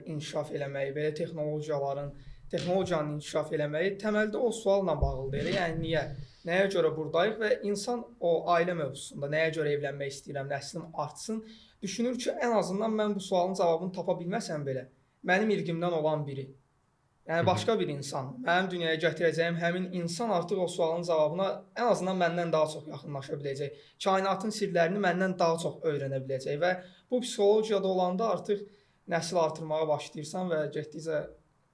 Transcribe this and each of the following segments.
inkişaf eləməyi, belə texnologiyanın inkişaf eləməyi təməldə o sualla bağlıdır. Yəni niyə? Nəyə görə buradayıq və insan o ailə mövzusunda nəyə görə evlənmək istəyirəm, nəslim artsın, düşünür ki, ən azından mən bu sualın cavabını tapa bilməsəm belə, mənim irqimdən olan biri, yəni başqa bir insan, mənim dünyaya gətirəcəyim həmin insan artıq o sualın cavabına ən azından məndən daha çox yaxınlaşa biləcək. Kainatın sirlərini məndən daha çox öyrənə biləcək və bu psixologiyada olanda artıq nəsil artırmağa başlayırsan və getdikcə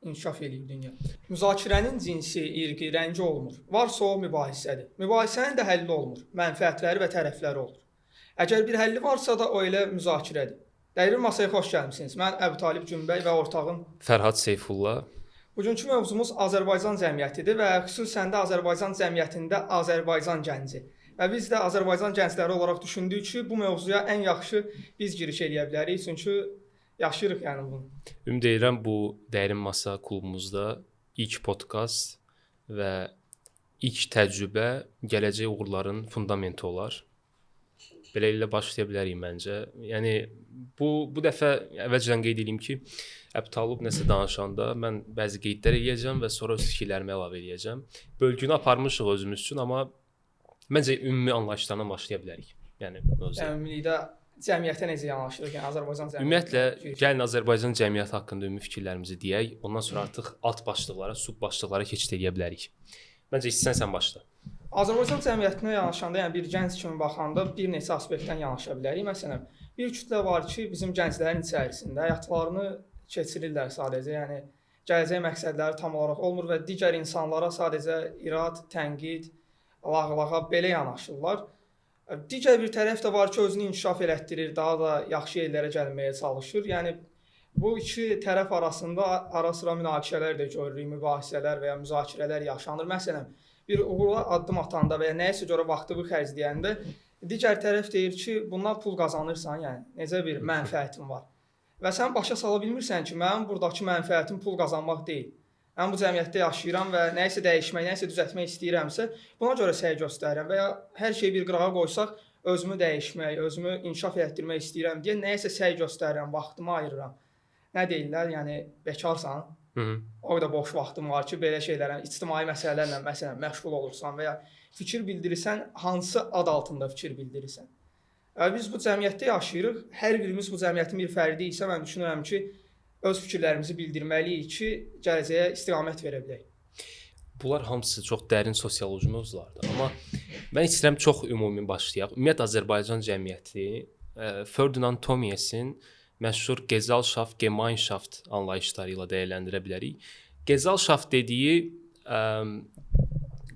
inkişaf eləyir dünya. Müzakirənin cinsi, irqi, rəngi olmur. Varsa o mübahisədir. Mübahisənin də həlli olmur. Mənfəətləri və tərəfləri olur. Əgər bir həlli varsa da o elə müzakirədir. Dəyirli masaya xoş gəlmisiniz. Mən Əbutalib Cümbəy və ortağım Fərhad Seyfullah. Bugünkü mövzumuz Azərbaycan cəmiyyətidir və xüsusən də Azərbaycan cəmiyyətində Azərbaycan gənci. Və biz də Azərbaycan gəncləri olaraq düşündük ki, bu mövzuya ən yaxşı biz giriş eləyə bilərik. Çünki yaşayırıq yəni bunu. Ümid edirəm bu Dərin Masa klubumuzda ilk podkast və ilk təcrübə gələcək uğurların fundamenti olar. Beləliklə başlaya bilərik məncə. Yəni bu dəfə əvvəlcədən qeyd edeyim ki, Əbutalib nəsə danışanda mən bəzi qeydlər eləyəcəm və sonra öz fikirlərimi əlavə eləyəcəm. Bölgünü aparmışıq özümüz üçün, amma məncə ümumi anlayışlardan başlaya bilərik. Yəni ümumilikdə cəmiyyətə necə yanaşırıq? Yəni Azərbaycan cəmiyyəti. Ümumiyyətlə gəlin Azərbaycan cəmiyyəti haqqında ümumi fikirlərimizi deyək. Ondan sonra artıq alt başlıqlara, sub başlıqlara keçid edə bilərik. Məncə istəsən sən başla. Azərbaycan cəmiyyətinə yanaşanda, yəni bir gənc kimi baxanda bir neçə aspektdən yanaşa bilərik. Məsələn, bir kütlə var ki, bizim gənclərin içərisində həyatlarını keçirirlər sadəcə. Yəni gələcək məqsədləri tam olaraq olmur və digər insanlara sadəcə irad, tənqid, lağlağa belə yanaşırlar. Digər bir tərəf də var ki, özünü inkişaf elətdirir, daha da yaxşı yerlərə gəlməyə çalışır. Yəni bu iki tərəf arasında ara-sıra münaqişələr də görürük, mübahisələr və ya müzakirələr yaşanır. Məsələn, bir uğurla addım atanda və ya nəyisə görə vaxtını xərcləyəndə digər tərəf deyir ki, bundan pul qazanırsan, yəni necə bir mənfəətin var. Və sən başa sala bilmirsən ki, mənim buradakı mənfəətim pul qazanmaq deyil. Mən bu cəmiyyətdə yaşayıram və nəyisə dəyişmək, nəyisə düzəltmək istəyirəmsə, buna görə səy göstərirəm və ya hər şeyi bir qırağa qoysaq, özümü dəyişmək, özümü inkişaf etdirmək istəyirəm deyə nəyisə səy göstərirəm, vaxtımı ayırıram. Nə deyirlər? Yəni bekarsan. O da boş vaxtım var ki, belə şeylərlə, ictimai məsələlərlə məsələn məşğul olursan və ya fikir bildirirsən, hansı ad altında fikir bildirirsən. Biz bu cəmiyyətdə yaşayırıq. Hər birimiz bu cəmiyyətin bir fərdi isə mən düşünürəm ki, öz fikirlərimizi bildirməliyik ki, gələcəyə istiqamət verə bilək. Bunlar hamısı çox dərin sosioloji mövzulardır. Amma mən istəyirəm çox ümumi başlayaq. Ümumiyyətlə Azərbaycan cəmiyyəti Ferdinand Tönnies'in məşhur Gesellschaft, Gemeinschaft anlayışları ilə dəyərləndirə bilərik. Gesellschaft dediyi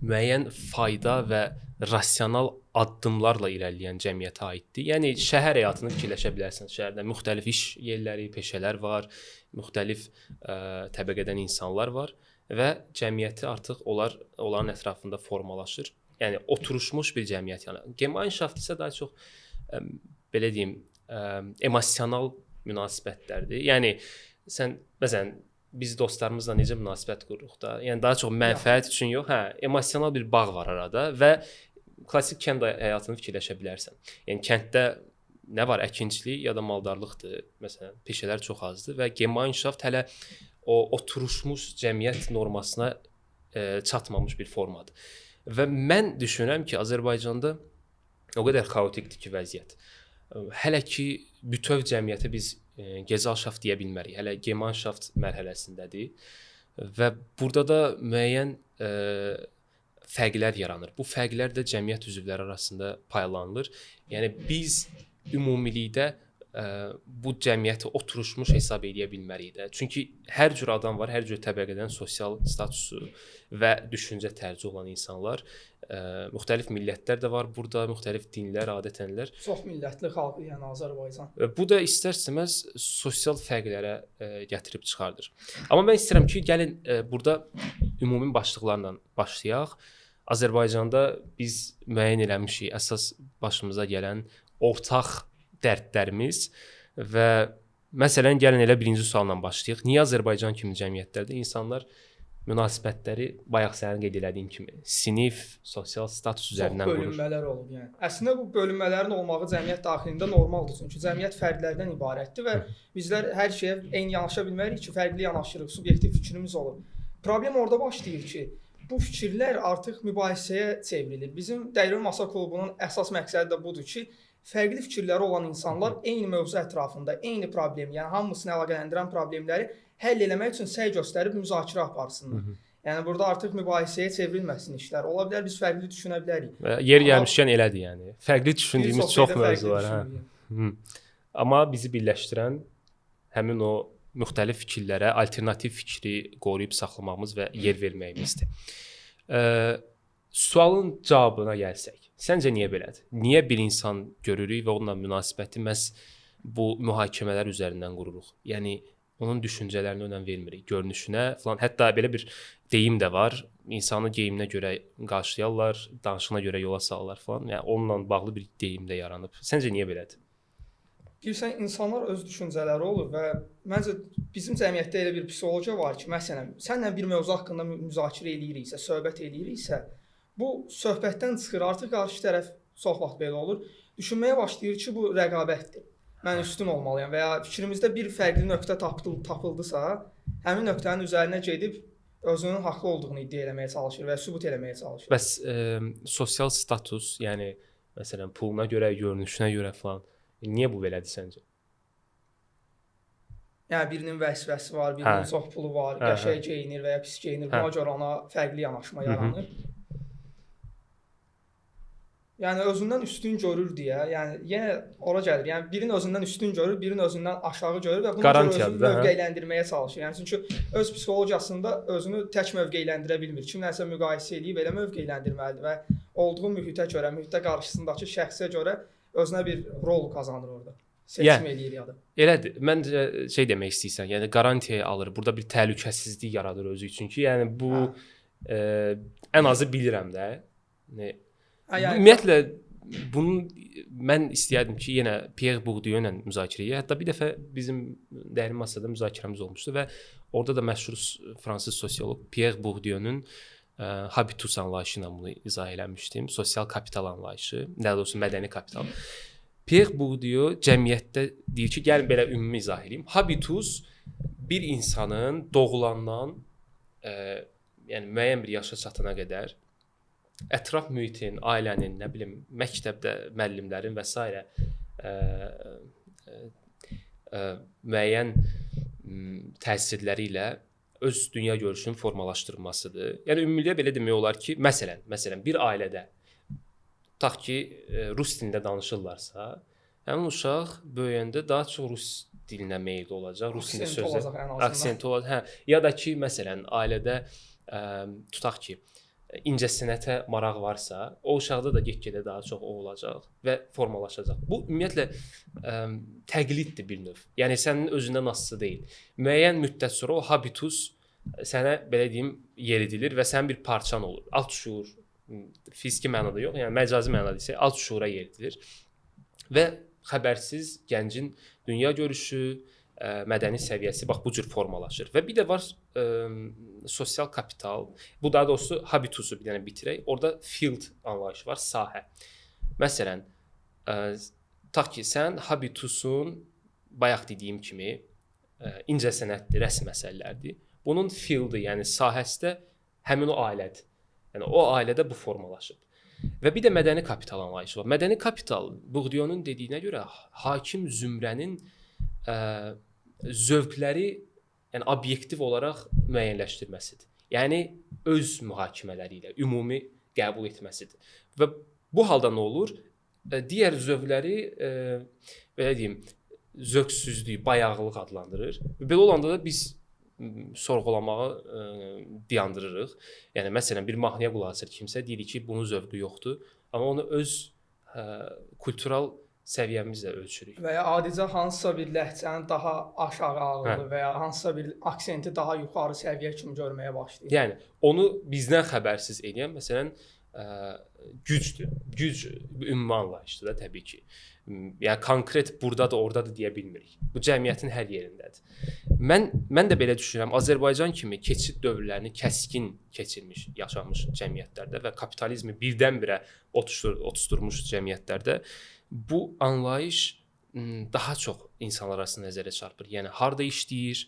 müəyyən fayda və rasional addımlarla irəliləyən cəmiyyətə aiddir. Yəni şəhər həyatını fikirləşə bilərsən. Şəhərdə müxtəlif iş yerləri, peşələr var, müxtəlif təbəqədən insanlar var və cəmiyyəti artıq onların ətrafında formalaşır. Yəni oturmuş bir cəmiyyət. Yəni Gemeinschaft isə daha çox belə deyim, emosional münasibətlərdir. Yəni sən məsələn biz dostlarımızla necə münasibət qururuq da? Yəni daha çox mənfəət üçün yox, emosional bir bağ var arada və klassik kənd həyatını fikirləşə bilərsən. Yəni kənddə nə var? Əkinçilik ya da maldarlıqdır. Məsələn, peşələr çox azdır və Gemeinschaft hələ o oturmuş cəmiyyət normasına çatmamış bir formadır. Və mən düşünürəm ki, Azərbaycanda o qədər xaotikdir ki, vəziyyət. Hələ ki bütöv cəmiyyətə biz Gesellschaft deyə bilmərik. Hələ Gemeinschaft mərhələsindədir və burada da müəyyən fərqlər yaranır. Bu fərqlər də cəmiyyət üzvləri arasında paylanılır. Yəni biz ümumilikdə bu cəmiyyəti oturmuş hesab edə bilmərik də. Çünki hər cür adam var, hər cür təbəqədən sosial statusu və düşüncə tərzi olan insanlar. Müxtəlif millətlər də var burada, müxtəlif dinlər, adət-ənənələr. Çox millətli xalq, yəni Azərbaycan. Bu da istər-istəməz sosial fərqlərə gətirib çıxardır. Amma mən istəyirəm ki, gəlin burada ümumi başlıqlarla başlayaq. Azərbaycanda biz müəyyən eləmişik əsas başımıza gələn ortaq dərdlərimiz və məsələn gəlin elə birinci sualla başlayaq. Niyə Azərbaycan kimi cəmiyyətlərdə insanlar münasibətləri bayaq sənin qeyd elədiyin kimi sinif, sosial status üzərindən çox qurur. bölünmələr olub yəni. Əslində bu bölünmələrin olmağı cəmiyyət daxilində normaldır, çünki cəmiyyət fərdlərdən ibarətdir və bizlər hər şeyə eyni yanaşa bilmərik ki, fərqli yanaşırıq, subyektiv fikrimiz olur. Problem orada başlayır ki, bu fikirlər artıq mübahisəyə çevrilir. Bizim Dəyirmi Masa klubunun əsas məqsədi də budur ki, fərqli fikirləri olan insanlar eyni mövzu ətrafında, eyni problem, yəni hamısını əlaqələndirən problemləri həll eləmək üçün səy göstərib müzakirə aparsınlar. Yəni burada artıq mübahisəyə çevrilməsin işlər. Ola bilər biz fərqli düşünə bilərik. Və yer gəlmişkən elədir yəni. Fərqli düşündüyümüz çox mövzu var, hə. Amma bizi birləşdirən həmin o müxtəlif fikirlərə alternativ fikri qoruyub saxlamağımız və yer verməyimizdir. Sualın cavabına gəlsək, səncə niyə belədir? Niyə bir insan görürük və onunla münasibəti məhz bu mühakimələr üzərindən qururuq? Yəni onun düşüncələrinə önəm vermirik, görünüşünə falan. Hətta belə bir deyim də var. İnsanı geyiminə görə qarşılayarlar, danışığına görə yola salırlar falan. Yəni onunla bağlı bir deyim də yaranıb. Səncə niyə belədir? Bilirsən, insanlar öz düşüncələri olur və məncə bizim cəmiyyətdə elə bir psixologiya var ki, məsələn, sənlə bir mövzu haqqında müzakirə eləyiriksə, söhbət eləyiriksə, bu söhbətdən çıxır, artıq qarşı tərəf çox vaxt belə olur. Düşünməyə başlayır ki, bu rəqabətdir. Mən üstün olmalıyam və ya fikrimizdə bir fərqli nöqtə tapıldısa, həmin nöqtənin üzərinə gedib özünün haqlı olduğunu iddia eləməyə çalışır və sübut eləməyə çalışır. Bəs sosial status, yəni məsələn puluna görə, görünüşünə görə falan niyə bu belədir səncə? Yəni birinin vəzifəsi var, birinin çox pulu var, qəşəng geyinir və ya pis geyinir. Buna görə ona fərqli yanaşma yaranır. Yəni özündən üstün görür deyə, yəni yenə ora gəlir. Yəni birinin özündən üstün görür, birinin özündən aşağı görür və buna görə özünü mövqeyləndirməyə çalışır. Yəni çünki öz psixologiyasında özünü tək mövqeyləndirə bilmir. Kimlərsə müqayisə edib elə mövqeyləndirməlidir və olduğu mühitə görə, mühitə qarşısındakı şəxsə görə özünə bir rol qazanır orada. Seçim eləyir ya da. Elədir. Məncə şey demək istəyirsən, yəni qarantiyaya alır. Burada bir təhlükəsizlik yaradır özü üçün ki, yəni bu ən azı bilirəm də. Ümumiyyətlə bunun mən istəyərdim ki, yenə Pierre Bourdieu ilə müzakirəyə, hətta bir dəfə bizim Dəyirmi Masada müzakirəmiz olmuşdu və orada da məşhur fransız sosioloq Pierre Bourdieu-nun habitus anlayışı ilə bunu izah eləmişdim. Sosial kapital anlayışı, daha doğrusu mədəni kapital. Pierre Bourdieu cəmiyyətdə deyir ki, gəlin belə ümumi izah edeyim. Habitus bir insanın doğulandan yəni müəyyən bir yaşa çatana qədər ətraf mühitin, ailənin, nə bilim, məktəbdə müəllimlərin və s. Müəyyən təsirləri ilə öz dünya görüşünün formalaşdırılmasıdır. Yəni ümumilikdə belə demək olar ki, məsələn bir ailədə tutaq ki, rus dilində danışırlarsa, həmin uşaq böyüyəndə daha çox rus dilinə meyilli olacaq, rus dilində sözlər, aksent olacaq. Hə, ya da ki, məsələn, ailədə tutaq ki, incəsənətə maraq varsa, o uşaqda da get-gedə daha çox o olacaq və formalaşacaq. Bu ümumiyyətlə təqliddir bir növ. Yəni sənin özündən asılı deyil. Müəyyən müddət sonra o habitus sənə belə deyim yeridilir və sənin bir parçan olur. Alt şuur, fiziki mənada yox, yəni məcazi mənada isə alt şuura yeridilir və xəbərsiz gəncin dünya görüşü, mədəni səviyyəsi bax bu cür formalaşır. Və bir də var sosial kapital. Bu daha doğrusu habitusu bir dənə bitirək. Orada field anlayışı var, sahə. Məsələn, tutaq ki, sən habitusun bayaq dediyim kimi incəsənətdir, rəsm əsərlərdir. Bunun fieldi, yəni sahəsi də həmin o ailədir. Yəni o ailədə bu formalaşıb. Və bir də mədəni kapital anlayışı var. Mədəni kapital Bourdieu-nun dediyinə görə hakim zümrənin zövqləri yəni obyektiv olaraq müəyyənləşdirməsidir. Yəni öz mühakimələri ilə ümumi qəbul etməsidir. Və bu halda nə olur? Digər zövqləri belə deyim, zövqsüzlük, bayağılıq adlandırır. Belə olanda da biz sorğulamağı dayandırırıq. Yəni məsələn bir mahnıya qulaq asır kimsə, deyir ki, bunun zövqü yoxdur, amma onu öz kultural səviyyəmizlə ölçürük. Və ya adicə hansısa bir ləhcəni daha aşağı ağırlı və ya hansısa bir aksenti daha yuxarı səviyyə kimi görməyə başlayır. Yəni onu bizdən xəbərsiz edən, məsələn, gücdür. Güc ümumi anlayışdır da təbii ki. Yəni konkret burdadır, oradadır deyə bilmirik. Bu cəmiyyətin hər yerindədir. Mən də belə düşünürəm. Azərbaycan kimi keçid dövrlərini kəskin keçirmiş, yaşamış cəmiyyətlərdə və kapitalizmi birdən-birə otusturmuş cəmiyyətlərdə bu anlayış daha çox insanlar arasında nəzərə çarpır. Yəni harda işləyir,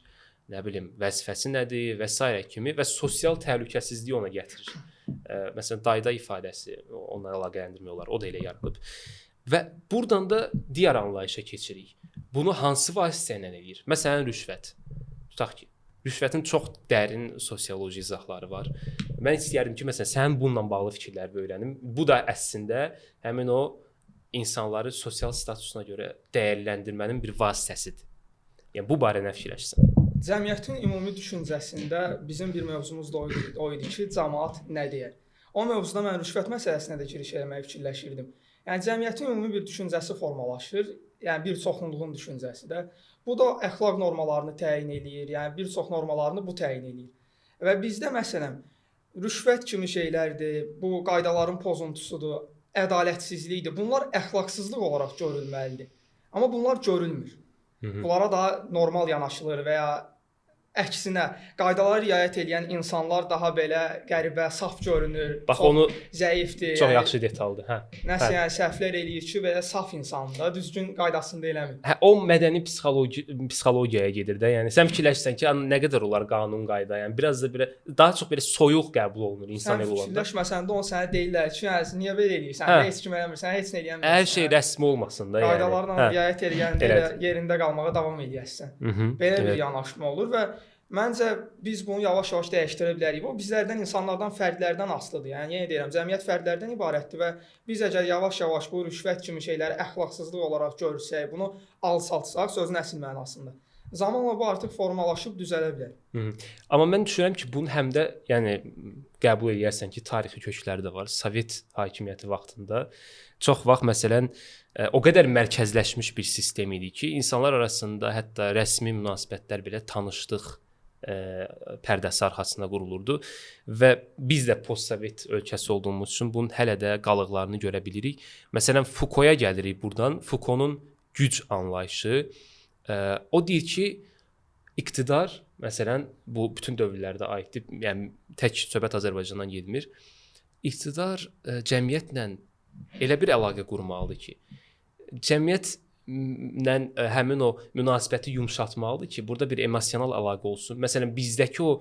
nə bilim, vəzifəsi nədir və s. kimi və sosial təhlükəsizliyi ona gətirir. Məsələn, dayda ifadəsi onları əlaqələndirmək olar. O da elə yaranıb. Və buradan da digər anlayışa keçirik. Bunu hansı vasitə ilə eləyir? Məsələn, rüşvət. Tutaq ki, rüşvətin çox dərin sosioloji izahları var. Mən istəyərdim ki, məsələn, sənin bununla bağlı fikirləri öyrənim. Bu da əslində həmin o insanları sosial statusuna görə dəyərləndirmənin bir vasitəsidir. Yəni bu barədə nə fikirləşirsən? Cəmiyyətin ümumi düşüncəsində bizim bir mövzumuz da o idi ki, cəmaət nə deyər? O mövzuda mən rüşvət məsələsinə də giriş etməyi fikirləşirdim. Yəni cəmiyyətin ümumi bir düşüncəsi formalaşır, yəni bir çoxunluğun düşüncəsi də. Bu da əxlaq normalarını təyin eləyir, yəni bir çox normalarını bu təyin eləyir. Və bizdə məsələn rüşvət kimi şeylərdir, bu qaydaların pozuntusudur, ədalətsizlikdir. Bunlar əxlaqsızlıq olaraq görülməlidir. Amma bunlar görülmür. Bunlara daha normal yanaşılır və ya əksinə qaydalara riayət edən insanlar daha belə qəribə, saf görünür. Bax onu zəifdir. Çox yaxşı detaldır, hə. Nəsə yəni səhvlər eləyir ki, belə saf insandır, düzgün qaydasında eləmir. Hə, o mədəni psixologiyaya gedir də. Yəni sən fikirləşsən ki, nə qədər olar qanun qayda, yəni biraz da belə daha çox belə soyuq qəbul olunur insan elə olanda. Sən fikirləşməsən də onu sənə deyirlər ki, yəni niyə belə eləyirsən? Heç kim eləmirsən, heç nə eləyəmirsən. Hər şey rəsmi olmasın da, yəni. Qaydalarla riayət edəndə yerində qalmağa davam edəsən. Belə bir yanaşma olur və məncə biz bunu yavaş-yavaş dəyişdirə bilərik. O bizlərdən, insanlardan, fərdlərdən asılıdır. Yəni yenə deyirəm, cəmiyyət fərdlərdən ibarətdir və biz əgər yavaş-yavaş bu rüşvət kimi şeyləri əxlaqsızlıq olaraq görsək, bunu alçaltsaq sözün əsl mənasında, zamanla bu artıq formalaşıb düzələ bilər. Amma mən düşünürəm ki, bunun həm də yəni qəbul edərsən ki, tarixi kökləri də var. Sovet hakimiyyəti vaxtında çox vaxt məsələn o qədər mərkəzləşmiş bir sistem idi ki, insanlar arasında hətta rəsmi münasibətlər belə tanışlıq pərdəsi arxasında qurulurdu və biz də postsovet ölkəsi olduğumuz üçün bunun hələ də qalıqlarını görə bilirik. Məsələn, Foucault-ya gəlirik buradan. Foucault-nun güc anlayışı o deyir ki, iqtidar, məsələn, bu bütün dövrlərdə aiddir. Yəni tək söhbət Azərbaycandan getmir. İqtidar cəmiyyətlə elə bir əlaqə qurmalıdır ki, cəmiyyət həmin o münasibəti yumşaltmalıdır ki, burada bir emosional əlaqə olsun. Məsələn, bizdəki o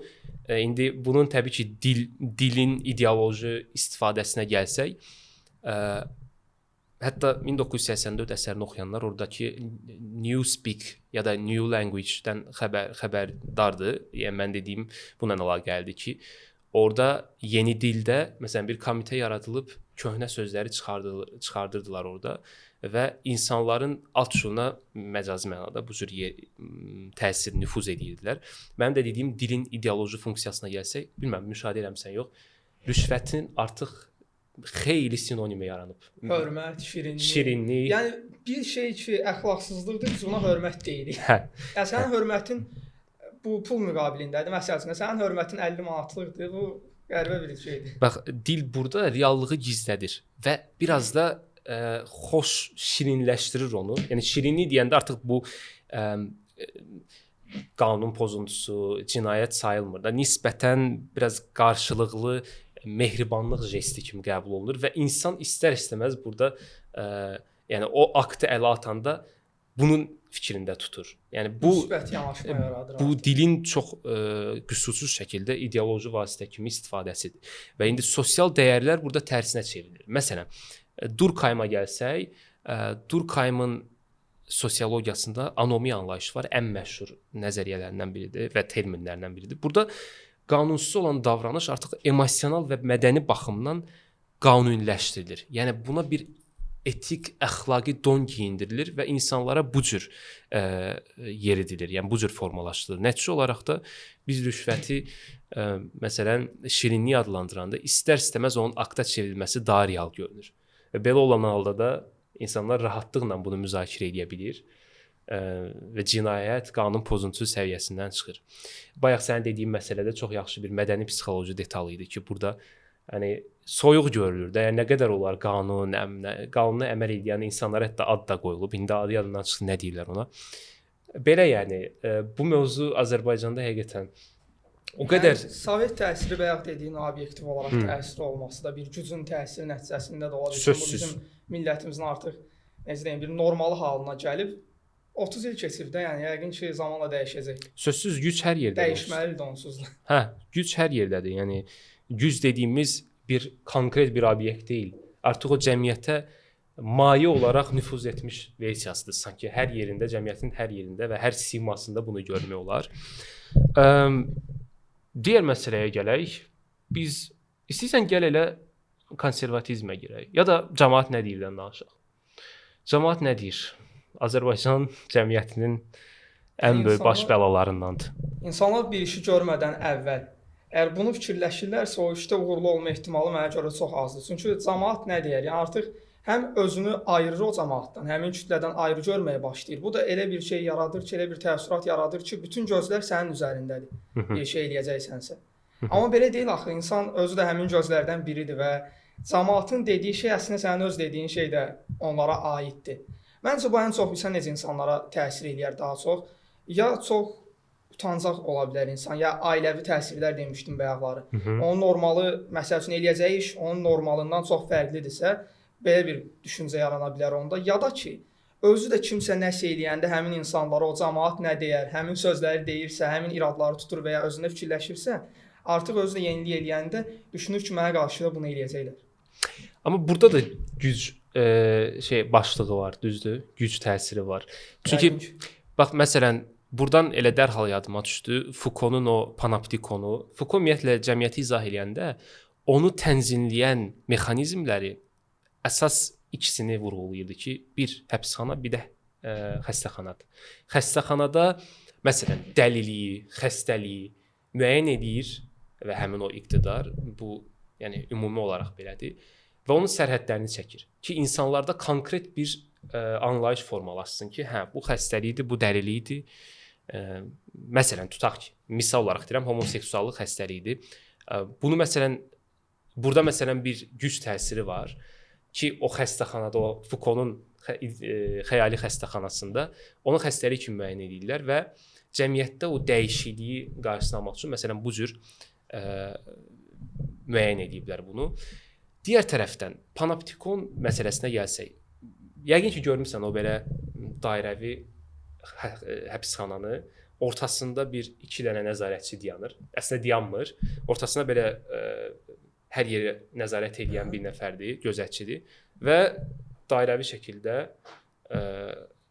indi bunun təbii ki, dilin ideoloji istifadəsinə gəlsək, hətta 1984 əsərini oxuyanlar oradakı Newspeak ya da New Language-dən xəbərdardır. Yəni mən dediyim bununla əlaqəlidir ki, orada yeni dildə məsələn bir komitə yaradılıb köhnə sözləri çıxardırdılar orada və insanların alt şuuruna məcazi mənada bu cür təsir nüfuz edirdilər. Mənim də dediyim dilin ideoloji funksiyasına gəlsək, bilmirəm müşahidə eləmirsən yox, rüşvətin artıq xeyli sinonimi yaranıb. Hörmət, şirinlik. Yəni bir şey ki, əxlaqsızlıqdır, biz buna hörmət deyirik. Yəni sənin hörmətin bu pul müqabilindədir. Məsələn, sənin hörmətin 50 manatlıqdır. Bu qəribə bir şeydir. Bax, dil burada reallığı gizlədir və biraz da xoş şirinləşdirir onu. Yəni şirinlik deyəndə artıq bu qanun pozuntusu, cinayət sayılmır da. Nisbətən biraz qarşılıqlı mehribanlıq jesti kimi qəbul olunur və insan istər-istəməz burada yəni o aktı ələ atanda bunun fikrində tutur. Yəni bu müsbət yanaşma yaradır. Bu dilin çox qüsursuz şəkildə ideoloji vasitə kimi istifadəsidir. Və indi sosial dəyərlər burada tərsinə çevrilir. Məsələn, Durkheim'a gəlsək, Durkheim'ın sosiologiyasında anomiya anlayışı var, ən məşhur nəzəriyyələrindən biridir və terminlərindən biridir. Burada qanunsuz olan davranış artıq emosional və mədəni baxımdan qanuniləşdirilir. Yəni buna bir etik, əxlaqi don geyindirilir və insanlara bu cür yeridilir, yəni bu cür formalaşdırılır. Nəticə olaraq da biz rüşvəti məsələn şirinlik adlandıranda istər-istəməz onun akta çevrilməsi daha real görünür. Və belə olan halda da insanlar rahatlıqla bunu müzakirə edə bilir və cinayət, qanun pozuntusu səviyyəsindən çıxır. Bayaq sənin dediyin məsələdə çox yaxşı bir mədəni psixoloji detal idi ki, burada yəni soyuq görülür də. Yəni nə qədər olar qanuna əməl edən insanlara hətta ad da qoyulub. İndi adı yadımdan çıxdı, nə deyirlər ona. Belə yəni bu mövzu Azərbaycanda həqiqətən o qədər Sovet təsiri bayaq dediyin obyektiv olaraq təsir olması da bir gücün təsiri nəticəsində də ola bilər. Bu bizim millətimizin artıq necə deyim, bir normalı halına gəlib 30 il keçib də, yəni yəqin ki, zamanla dəyişəcək. Sözsüz güc hər yerdədir. Dəyişməlidir onsuz da. Hə, güc hər yerdədir. Yəni güc dediyimiz bir konkret bir obyekt deyil. Artıq o cəmiyyətə maye olaraq nüfuz etmiş versiyasıdır. Sanki hər yerində, cəmiyyətin hər yerində və hər simasında bunu görmək olar. Digər məsələyə gələk. Biz istəyirsən gəl elə konservatizmə girək ya da cəmaət nə deyirdən danışaq. Cəmaət nə deyir? Azərbaycan cəmiyyətinin ən böyük baş bəlalarındandır. İnsanlar bir işi görmədən əvvəl əgər bunu fikirləşirlərsə, o işdə uğurlu olma ehtimalı mənə görə çox azdır. Çünki cəmaət nə deyir? Yəni artıq həm özünü ayırır o cəmaətdən, həmin kütlədən ayrı görməyə başlayır. Bu da elə bir şey yaradır ki, elə bir təəssürat yaradır ki, bütün gözlər sənin üzərindədir. Bir şey eləyəcəksənsə. Amma belə deyil axı, insan özü də həmin gözlərdən biridir və cəmaətin dediyi şey əslində sənin öz dediyin şey də onlara aiddir. Məncə bu ən çox bilsən necə insanlara təsir eləyər daha çox. Ya çox utancaq ola bilər insan, ya ailəvi təsirlər demişdim bayaqları. Onun normalı, məsəl üçün eləyəcəyi iş onun normalından çox fərqlidirsə, belə bir düşüncə yarana bilər onda. Ya da ki, özü də kimsə nəsə eləyəndə həmin insanlara o cəmaət nə deyər, həmin sözləri deyirsə, həmin iradları tutur və ya özündə fikirləşirsə, artıq özü də yenilik eləyəndə düşünür ki, mənə qarşı da bunu eləyəcəklər. Amma burada da güc başlığı var, düzdür? Güc təsiri var. Çünki bax məsələn buradan elə dərhal yadıma düşdü Foucault'un o panoptikonu. Foucault ümumiyyətlə cəmiyyəti izah edəndə onu tənzimləyən mexanizmləri əsas ikisini vurğulayırdı ki, bir həbsxana, bir də xəstəxanadır. Xəstəxanada məsələn dəliliyi, xəstəliyi müəyyən edir və həmin o iqtidar bu yəni ümumi olaraq belədir və onun sərhədlərini çəkir ki, insanlarda konkret bir anlayış formalaşsın ki, hə bu xəstəlikdir, bu dəlilikdir. Məsələn tutaq ki, misal olaraq deyirəm, homoseksuallıq xəstəliyidir. Bunu məsələn burada məsələn bir güc təsiri var ki, o xəstəxanada, o Foucault'un xəyali xəstəxanasında onu xəstəlik kimi müəyyən edirlər və cəmiyyətdə o dəyişikliyi qarşısını almaq üçün məsələn bu cür müəyyən ediblər bunu. Digər tərəfdən panoptikon məsələsinə gəlsək, yəqin ki görmüsən o belə dairəvi həbsxananı, ortasında bir iki dənə nəzarətçi dayanır. Əslində dayanmır. Ortasına belə hər yerə nəzarət edən bir nəfərdir, gözətçidir və dairəvi şəkildə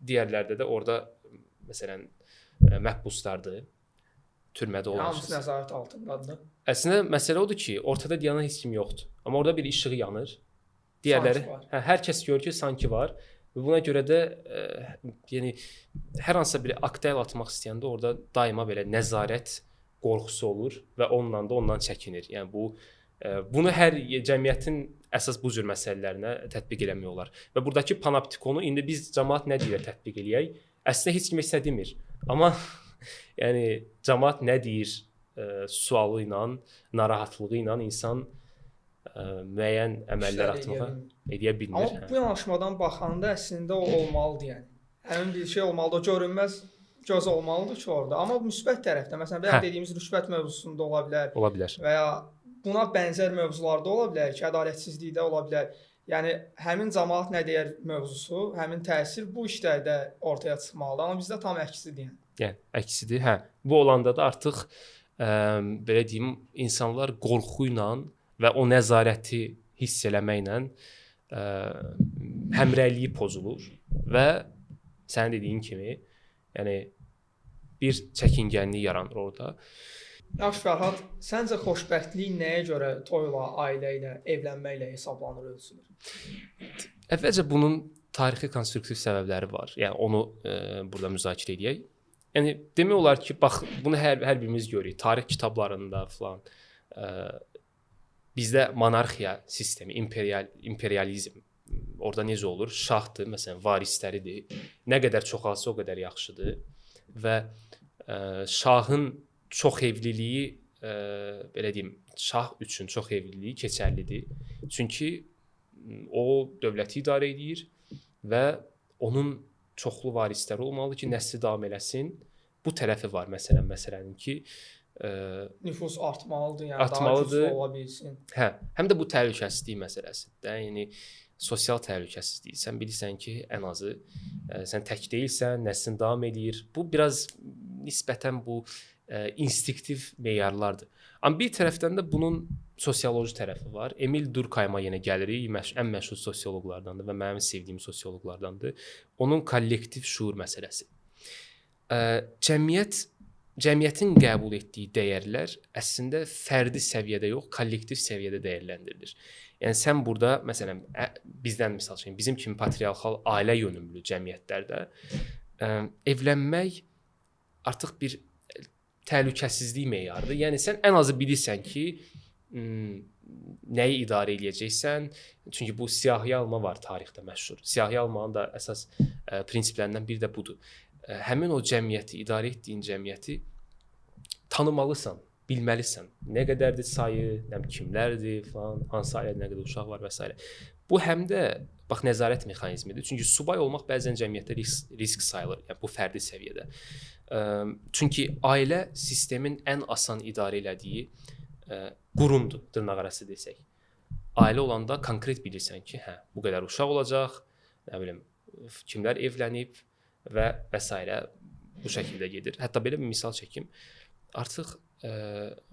digərlərdə də orada məsələn məhbuslardır. Türmədə olan. Hamısı nəzarət altındadır. Əslində məsələ odur ki, ortada dayanan heç kim yoxdur. Amma orada bir işığı yanır. Digərləri, hər kəs görür ki, sanki var. Və buna görə də yəni hər hansısa bir akt əl atmaq istəyəndə orada daima belə nəzarət qorxusu olur və ondan çəkinir. Yəni bunu hər cəmiyyətin əsas bu cür məsələlərinə tətbiq eləmək olar. Və burdakı panoptikonu indi biz cəmaət nə deyir tətbiq eləyək? Əslində heç kim heç nə demir. Amma yəni cəmaət nə deyir sualı ilə, narahatlığı ilə insan müəyyən əməllər atmağa edə bilmir. Amma bu yanaşmadan baxanda əslində o olmalıdır yəni. Həmin bir şey olmalıdır, o görünməz göz olmalıdır ki orada. Amma müsbət tərəfdə, məsələn, belə dediyimiz rüşvət mövzusunda ola bilər. Ola bilər. Və ya buna bənzər mövzularda ola bilər ki, ədalətsizlikdə ola bilər. Yəni həmin cəmaət nə deyər mövzusu, həmin təsir bu işlərdə ortaya çıxmalıdır. Amma bizdə tam əksidir yəni. Yəni əksidir. Hə. Bu olanda da artıq belə deyim, insanlar qorxu ilə və o nəzarəti hiss eləməklə həmrəyliyi pozulur və sənin dediyin kimi, yəni bir çəkingənlik yaranır orada. Yaxşı Fərhad, səncə xoşbəxtlik nəyə görə toyla, ailə ilə, evlənməklə hesablanır, ölçülür? Əvvəlcə bunun tarixi konstruktiv səbəbləri var. Yəni onu burada müzakirə edək. Yəni demək olar ki, bax bunu hər birimiz görürük. Tarix kitablarında falan bizdə monarxiya sistemi, imperializm orada necə olur? Şahdır, məsələn, varisləridir. Nə qədər çoxalsa o qədər yaxşıdır və şahın çox evliliyi belə deyim, şah üçün çox evliliyi keçərlidir. Çünki o dövləti idarə edir və onun çoxlu varisləri olmalıdır ki, nəsli davam eləsin. Bu tərəfi var məsələnin ki, nüfus artmalıdır, yəni artmalıdır. daha güclü ola bilsin. Hə, həm də bu təhlükəsizlik məsələsidir. Yəni sosial təhlükəsizlik. Sən bilirsən ki, ən azı sən tək deyilsən, nəslin davam edir. Bu biraz nisbətən bu instinktiv meyarlardır. Amma bir tərəfdən də bunun sosioloji tərəfi var. Emil Durkheim'a yenə gəlirik. Ən məşhur sosioloqlardandır və mənim sevdiyim sosioloqlardandır. Onun kollektiv şuur məsələsi. Cəmiyyətin qəbul etdiyi dəyərlər əslində fərdi səviyyədə yox, kollektiv səviyyədə dəyərləndirilir. Yəni sən burada məsələn bizdən misal çəkim, bizim kimi patriarxal ailə yönümlü cəmiyyətlərdə evlənmək artıq bir təhlükəsizlik meyarıdır. Yəni sən ən azı bilirsən ki, nəyi idarə edəcəksən. Çünki bu siyahıya alma var tarixdə məşhur. Siyahıya almanın da əsas prinsiplərindən biri də budur. Həmin o cəmiyyəti, idarə etdiyin cəmiyyəti tanımalısan, bilməlisən. Nə qədərdir sayı, kimlərdir falan, hansı ailədə nə qədər uşaq var və s. Bu həm də bax nəzarət mexanizmidir. Çünki subay olmaq bəzən cəmiyyətdə risk sayılır, yəni bu fərdi səviyyədə. Çünki ailə sistemin ən asan idarə elədiyi qurumdur, dırnaqarası desək. Ailə olanda konkret bilirsən ki, hə, bu qədər uşaq olacaq, nə bilim, kimlər evlənib və s. bu şəkildə gedir. Hətta belə bir misal çəkim. Artıq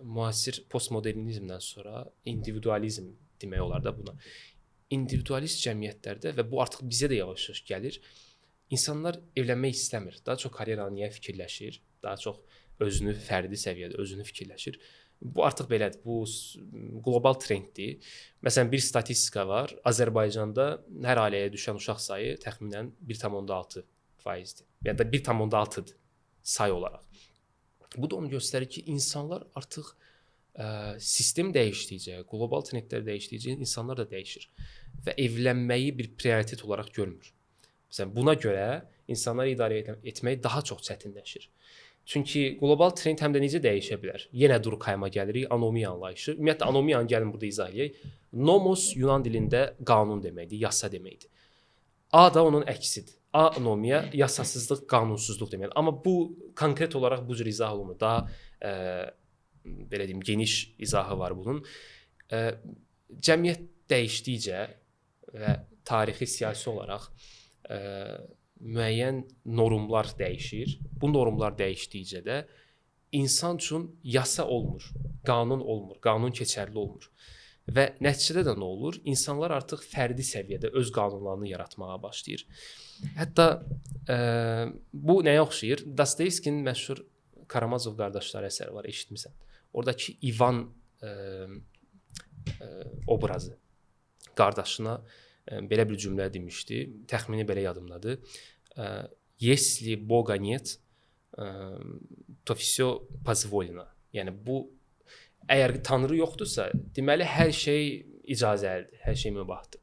müasir postmodernizmdən sonra individualizm demək olar da buna. İndividualist cəmiyyətlərdə və bu artıq bizə də yavaş-yavaş gəlir. İnsanlar evlənmək istəmir. Daha çox karyeraya fikirləşir, daha çox özünü fərdi səviyyədə özünü fikirləşir. Bu artıq belədir. Bu qlobal trenddir. Məsələn, bir statistika var. Azərbaycanda hər ailəyə düşən uşaq sayı təxminən 1,6%-dir. Yəni da 1,6-dır sayı olaraq. Bu da onu göstərir ki, insanlar artıq sistem dəyişdikcə, qlobal trendlər dəyişdikcə insanlar da dəyişir və evlənməyi bir prioritet olaraq görmür. Məsələn, buna görə insanları idarə etmək daha çox çətinləşir. Çünki qlobal trend həm də necə dəyişə bilər? Yenə Durkheim'a gəlirik, anomiya anlayışı. Ümumiyyətlə anomiyanı gəlin burada izah edək. Nomos Yunan dilində qanun deməkdir, yasa deməkdir. A da onun əksidir. Anomiya yasasızlıq, qanunsuzluq deməkdir. Amma bu konkret olaraq bu cür izah olunmur. Daha belə deyim, geniş izahı var bunun. Cəmiyyət dəyişdikcə və tarixi siyasi olaraq müəyyən normlar dəyişir. Bu normlar dəyişdikcə də insan üçün yasa olmur, qanun olmur, qanun keçərli olmur. Və nəticədə də nə olur? İnsanlar artıq fərdi səviyyədə öz qanunlarını yaratmağa başlayır. Hətta bu nəyə oxşayır? Dostoyevskinin məşhur Karamazov qardaşları əsəri var, eşitmisən. Oradakı İvan obrazı qardaşına belə bir cümlə demişdi. Təxmini belə yadımdadır. Если Бога нет, то всё позволено. Yəni bu əgər Tanrı yoxdursa, deməli hər şey icazəlidir, hər şey mübahdır.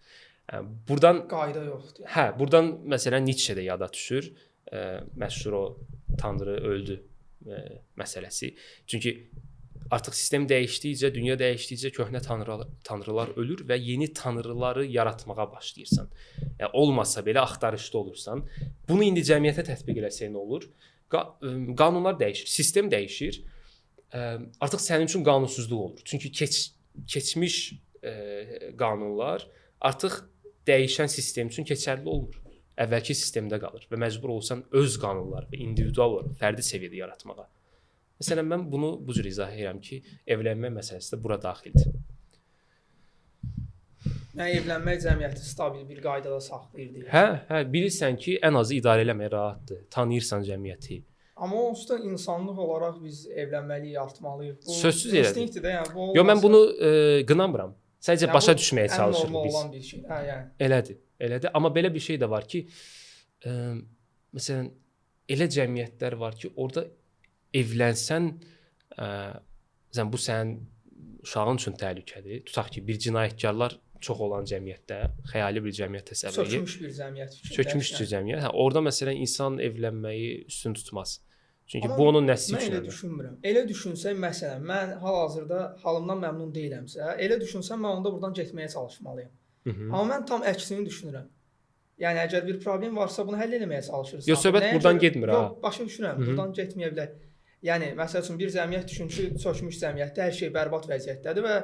Buradan qayda yoxdur. Hə, buradan məsələn Nietzsche də yada düşür. Məşhur o Tanrı öldü məsələsi. Çünki artıq sistem dəyişdikcə, dünya dəyişdikcə köhnə tanrılar ölür və yeni tanrıları yaratmağa başlayırsan. Yəni olmasa belə axtarışda olursan, bunu indi cəmiyyətə tətbiq eləsən nə olur? Qanunlar dəyişir, sistem dəyişir. Artıq sənin üçün qanunsuzluq olur. Çünki keçmiş qanunlar artıq dəyişən sistem üçün keçərli olmur. Əvvəlki sistemdə qalır və məcbur olsan öz qanunları və individual olaraq fərdi səviyyədə yaratmağa. Məsələn, mən bunu bu cür izah edirəm ki, evlənmə məsələsi də bura daxildir. Yəni evlənmək cəmiyyəti stabil bir qaydada saxlayır deyə. Hə, bilirsən ki, ən azı idarə eləmək rahatdır. Tanıyırsan cəmiyyəti. Amma onsuz da insanlıq olaraq biz evlənməliyik, artmalıyıq. Bu sözsüz elədir. instinktdir də, yəni bu olmasa. Yox, mən bunu qınamıram. Sadəcə Yəni başa bu düşməyə çalışırıq normal biz. olan bir şey. Hə, yəni. Elədir. Amma belə bir şey də var ki, məsələn, elə cəmiyyətlər var ki, orada evlənsən, bu sənin uşağın üçün təhlükədir. Tutaq ki, bir cinayətkarlar çox olan cəmiyyətdə, xəyali bir cəmiyyət təsəvvür edin. Çökmüş bir cəmiyyət. Çökmüş bir cəmiyyət. Orada məsələn insan evlənməyi üstün tutmaz. Çünki Amma bu onun nəsli mən üçün elə əmək. düşünmürəm. Elə düşünsək, məsələn, mən hal-hazırda halımdan məmnun deyiləmsə, elə düşünsəm mən onda burdan getməyə çalışmalıyam. Mhm. Amma mən tam əksini düşünürəm. Yəni əgər bir problem varsa bunu həll etməyə çalışırsan. Yox, söhbət burdan getmir ha. Yox, başa düşürəm. Mhm. Burdan getməyə bilər. Yəni məsəl üçün bir cəmiyyət düşün ki, çökmüş cəmiyyətdə hər şey bərbad vəziyyətdədir və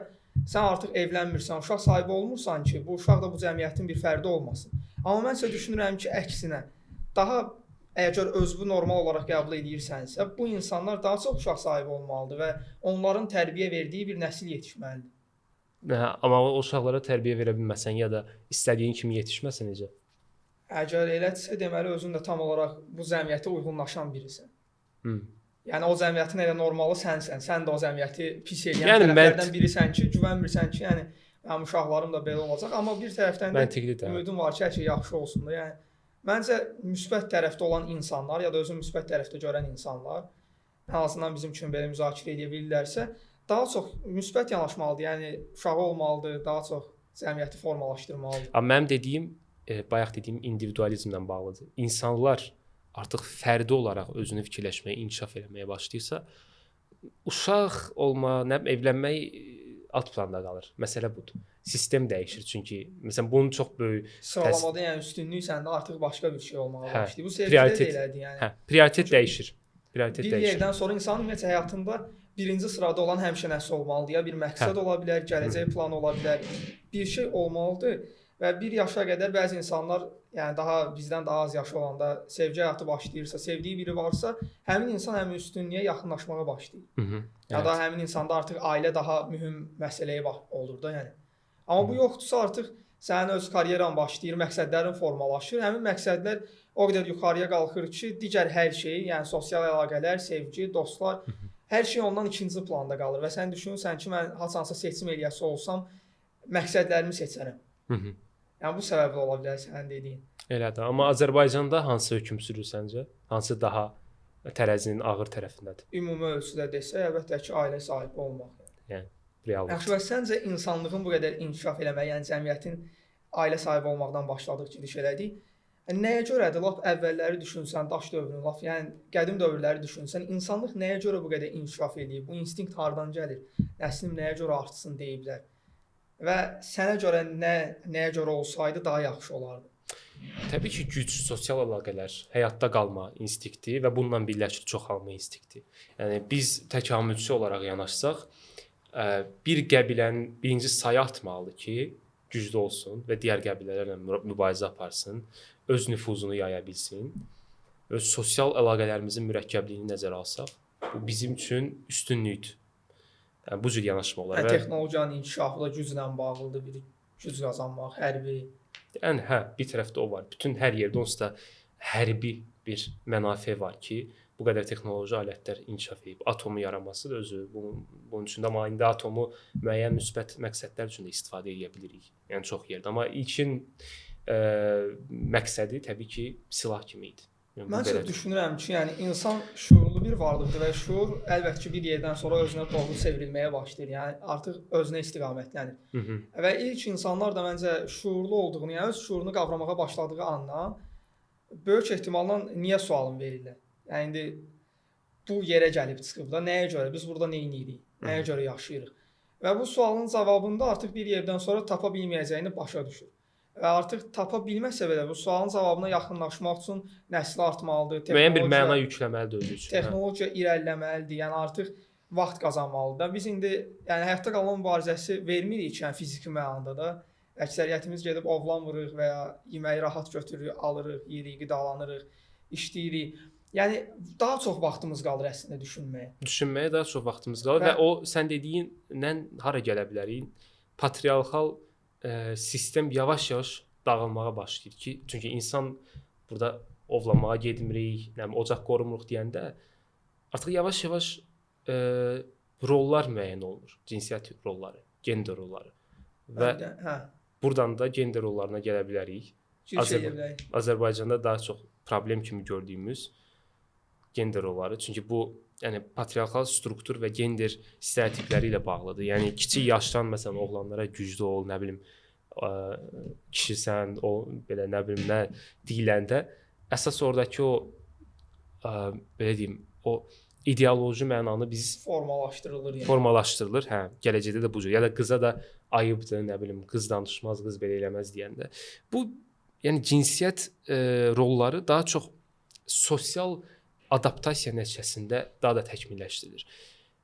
sən artıq evlənmirsən, uşaq sahibi olmursan ki, bu uşaq da bu cəmiyyətin bir fərdi olmasın. Amma mən isə düşünürəm ki, əksinə, daha əgər özünü normal olaraq qəbul edirsənsə, bu insanlar daha çox uşaq sahibi olmalıdır və onların tərbiyə verdiyi bir nəsil yetişməlidir. Hə, amma o uşaqlara tərbiyə verə bilməsən ya da istədiyin kimi yetişməsə necə? Əgər elədirsə, deməli özün də tam olaraq bu cəmiyyətə uyğunlaşan birisən. Hı. Yəni o cəmiyyətin elə normalı sənsən. Sən də o cəmiyyəti pis edən Yəni tərəflərdən birisən ki, güvənmirsən ki, yəni mənim uşaqlarım da belə olacaq, amma bir tərəfdən də Məntiqlidir. ümidim var ki, hər şey yaxşı olsun da. Yəni məncə müsbət tərəfdə olan insanlar ya da özünü müsbət tərəfdə görən insanlar, ən azından bizim üçün belə müzakirə edə bilirlərsə, daha çox müsbət yanaşmalıdır. Yəni uşağı olmalıdır, daha çox cəmiyyəti formalaşdırmalıdır. Amma mənim dediyim, bayaq dediyim individualizmlə bağlıdır. İnsanlar artıq fərdi olaraq özünü fikirləşməyə, inkişaf etməyə başlayırsa, uşaq olma, evlənmək alt planda qalır. Məsələ budur. Sistem dəyişir çünki məsələn bunun çox böyük Sıralamada yəni üstünlük səndə artıq başqa bir şey olmağa başlayır. Bu sevgidə prioritet, də elədir yəni. Hə, prioritet dəyişir. Prioritet Bir dəyişir. yerdən sonra insanın ümumiyyətlə həyatında birinci sırada olan həmişə nəsə olmalıdır. Ya bir məqsəd ola bilər, gələcək planı ola bilər. Bir şey olmalıdır və bir yaşa qədər bəzi insanlar, yəni daha bizdən daha az yaşı olanda sevgi həyatı başlayırsa, sevdiyi biri varsa, həmin insan həmin üstünlüyə yaxınlaşmağa başlayır. Mhm. Ya da həmin insanda artıq ailə daha mühüm məsələyə olur da, yəni. Amma bu yoxdursa artıq sənin öz karyeran başlayır, məqsədlərin formalaşır. Həmin məqsədlər o qədər yuxarıya qalxır ki, digər hər şey, yəni sosial əlaqələr, sevgi, dostlar, hər şey ondan ikinci planda qalır və sən düşünürsən ki, mən haçansa seçim eləyəsi olsam, məqsədlərimi seçərəm. Mhm. Yəni bu səbəblə ola bilər sənin dediyin. Elədir. Amma Azərbaycanda hansı hökm sürür səncə? Hansı daha tərəzinin ağır tərəfindədir? Ümumi ölçüdə desək, əlbəttə ki, ailə sahibi olmaq. Yəni real. Yaxşı, və səncə insanlığın bu qədər inkişaf eləməyi, yəni cəmiyyətin ailə sahibi olmaqdan başladıq ki, diş elədik. Nəyə görədir? Lap əvvəlləri düşünsən, daş dövrünü, lap yəni qədim dövrləri düşünsən, insanlıq nəyə görə bu qədər inkişaf eləyib? Bu instinkt hardan gəlir? Nəslim nəyə görə artsın deyiblər? Və sənə görə nəyə görə olsaydı daha yaxşı olardı? Təbii ki, güc, sosial əlaqələr, həyatda qalma instinkti və bununla birləşir çoxalma instinkti. Yəni biz təkamülçü olaraq yanaşsaq, bir qəbilənin birinci sayı artmalıdır ki, güclü olsun və digər qəbilələrlə mübarizə aparsın, öz nüfuzunu yaya bilsin. Öz sosial əlaqələrimizin mürəkkəbliyini nəzərə alsaq, bu bizim üçün üstünlükdür. Yəni bu cür yanaşma olar. Texnologiyanın inkişafı da güclə bağlıdır, bir güc qazanmaq, hərbi. Yəni hə, bir tərəfdə o var. Bütün hər yerdə onsuz da hərbi bir mənafe var ki, bu qədər texnoloji alətlər inkişaf edib. Atomu yaranması da özü bunun üçün də, amma indi atomu müəyyən müsbət məqsədlər üçün də istifadə edə bilirik. Yəni çox yerdə. Amma ilkin məqsədi təbii ki, silah kimi idi. Mən çox düşünürəm ki, yəni insan şuurlu bir varlıqdır və şuur əlbəttə ki, bir yerdən sonra özünə doğru çevrilməyə başlayır. Yəni artıq özünə istiqamətlənir. Və ilk insanlar da məncə şuurlu olduğunu, yəni öz şuurunu qavramağa başladığı andan böyük ehtimalla niyə sualını verirlər. Yəni indi bu yerə gəlib çıxıb da nəyə görə biz burada nə edirik? Nəyə görə yaşayırıq? Və bu sualın cavabında artıq bir yerdən sonra tapa bilməyəcəyini başa düşür. Və artıq tapa bilməsə belə bu sualın cavabına yaxınlaşmaq üçün nəsil artmalıdır, müəyyən bir məna yükləməlidir özü üçün. Texnologiya irəliləməlidir, yəni artıq vaxt qazanmalıdır. Biz indi yəni həyatda qalma mübarizəsi vermirik ki, yəni fiziki mənada da. Əksəriyyətimiz gedib ovlanmırıq və ya yeməyi rahat götürürük, alırıq, yeyirik, qidalanırıq, işləyirik. Yəni daha çox vaxtımız qalır əslində düşünməyə. Düşünməyə daha çox vaxtımız qalır və o sən dediyindən hara gələ bilərik? Patriarxal sistem yavaş-yavaş dağılmağa başlayır ki, çünki insan burada ovlanmağa getmirik, ocaq qorumuruq deyəndə artıq yavaş-yavaş rollar müəyyən olunur. Cinsiyyət rolları, gender rolları. Və buradan da gender rollarına gələ bilərik. Azərbaycanda daha çox problem kimi gördüyümüz gender rolları. Çünki bu yəni patriarxal struktur və gender stereotipləri ilə bağlıdır. Yəni kiçik yaşdan məsələn oğlanlara güclü ol, nə bilim, kişisən, o belə nə bilim nə deyiləndə əsas oradakı o belə deyim, o ideoloji mənanı biz Formalaşdırılır yəni. formalaşdırılır. Hə, gələcəkdə də bu cür. Ya da qıza da ayıbdır, nə bilim, qız danışmaz, qız belə eləməz deyəndə. Bu yəni cinsiyyət rolları daha çox sosial adaptasiya nəticəsində daha da təkmilləşdirilir.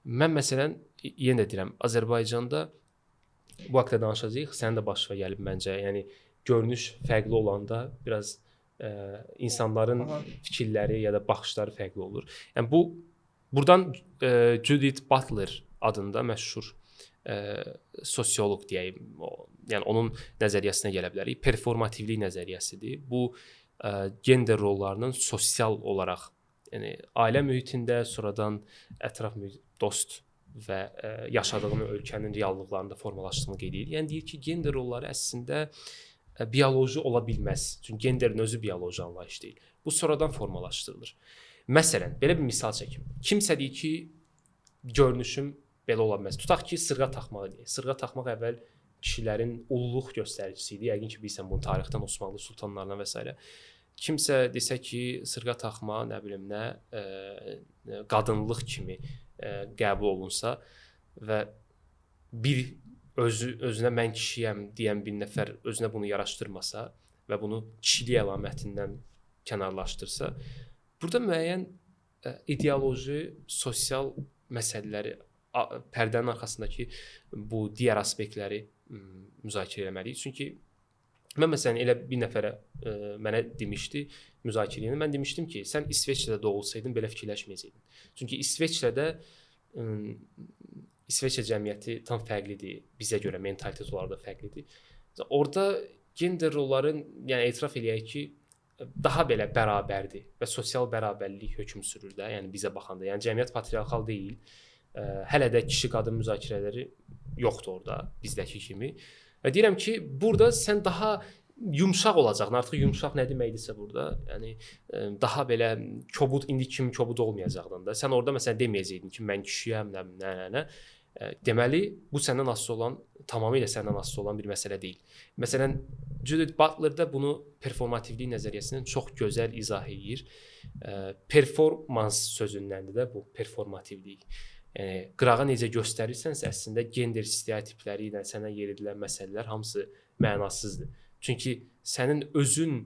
Mən məsələn yenə deyirəm, Azərbaycanda bu haqqda danışacağıq. Sənin də başına gəlib məncə. Yəni görünüş fərqli olanda biraz insanların fikirləri ya da baxışları fərqli olur. Yəni buradan Judith Butler adında məşhur sosioloq deyək, yəni onun nəzəriyyəsinə gələ bilərik. Performativlik nəzəriyyəsidir. Bu gender rollarının sosial olaraq, yəni ailə mühitində, sonradan ətraf mühit, dost və yaşadığın ölkənin reallıqlarında formalaşdığını qeyd edir. Yəni deyir ki, gender rolları əslində bioloji ola bilməz. Çünki genderin özü bioloji anlayış deyil. Bu sonradan formalaşdırılır. Məsələn, belə bir misal çəkim. Kimsə deyir ki, görünüşüm belə ola bilməz. Tutaq ki, sırğa taxmağı deyək. Sırğa taxmaq əvvəl kişilərin ulluq göstəricisi idi. Yəqin ki, bilirsən bunu tarixdən Osmanlı sultanlarından və s. Kimsə desə ki, sırğa taxma, nə bilim nə, qadınlıq kimi qəbul olunsa və bir özünə mən kişiyəm deyən bir nəfər özünə bunu yaraşdırmasa və bunu kişilik əlamətindən kənarlaşdırsa, burada müəyyən ideoloji, sosial məsələləri, pərdənin arxasındakı bu digər aspektləri müzakirə etməliyik. Çünki mən məsələn elə bir nəfərə mənə demişdi müzakirəni. Mən demişdim ki, sən İsveçrədə doğulsaydın belə fikirləşməyəcəydin. Çünki İsveçrə cəmiyyəti tam fərqlidir. Bizə görə mentalitet olaraq da fərqlidir. Orada gender rolların, yəni etiraf eləyək ki, daha belə bərabərdir və sosial bərabərlik hökm sürür də, yəni bizə baxanda. Yəni cəmiyyət patriarxal deyil. Hələ də kişi-qadın müzakirələri yoxdur orada bizdəki kimi. Və deyirəm ki, burada sən daha yumşaq olacaqsan. Artıq yumşaq nə deməkdirsə burada, yəni daha belə kobud, indi kimi kobud olmayacaqdan da. Sən orada məsələn deməyəcəydin ki, mən kişiyəm, nə. Deməli, bu səndən asılı olan, tamamilə səndən asılı olan bir məsələ deyil. Məsələn, Judith Butler da bunu performativlik nəzəriyyəsindən çox gözəl izah edir. Performans sözündəndir də bu performativlik. Yəni qırağa necə göstərirsənsə, əslində gender stereotipləri ilə sənə yeridilən məsələlər hamısı mənasızdır. Çünki sənin özün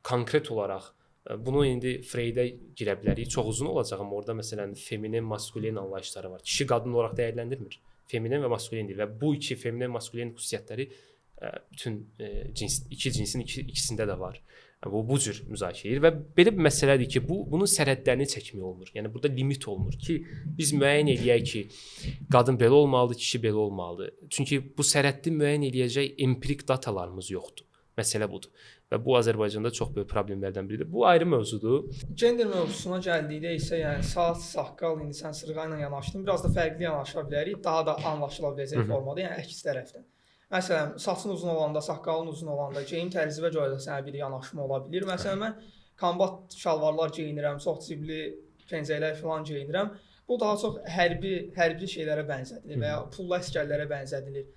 konkret olaraq bunu indi Freydə girə bilərik. Çox uzun olacaq, amma orada məsələn feminin, maskulin anlayışları var. Kişi qadın olaraq dəyərləndirmir. Feminin və maskulindir və bu iki feminin, maskulin xüsusiyyətləri bütün iki cinsin ikisində də var. Bu cür müzakirə edir və belə bir məsələdir ki, bunun sərhədlərini çəkmək olmur. Yəni burada limit olmur ki, biz müəyyən eləyək ki, qadın belə olmalıdır, kişi belə olmalıdır. Çünki bu sərhəddi müəyyən eləyəcək empirik datalarımız yoxdur. Məsələ budur. Və bu Azərbaycanda çox böyük problemlərdən biridir. Bu ayrı mövzudur. Gender mövzusuna gəldikdə isə, yəni saç, saqqal, indi sən sırğa ilə yanaşdın, biraz da fərqli yanaşa bilərik, daha da anlaşıla biləcək formada, yəni əks tərəfdən. Məsələn, saçın uzun olanda, saqqalın uzun olanda, geyim tərzivə görə də sənə bir yanaşma ola bilir. Məsələn, mən kombat şalvarlar geyinirəm, çox cibli pencəklər falan geyinirəm. Bu daha çox hərbi şeylərə bənzədilir və ya pullu əsgərlərə bənzədilir.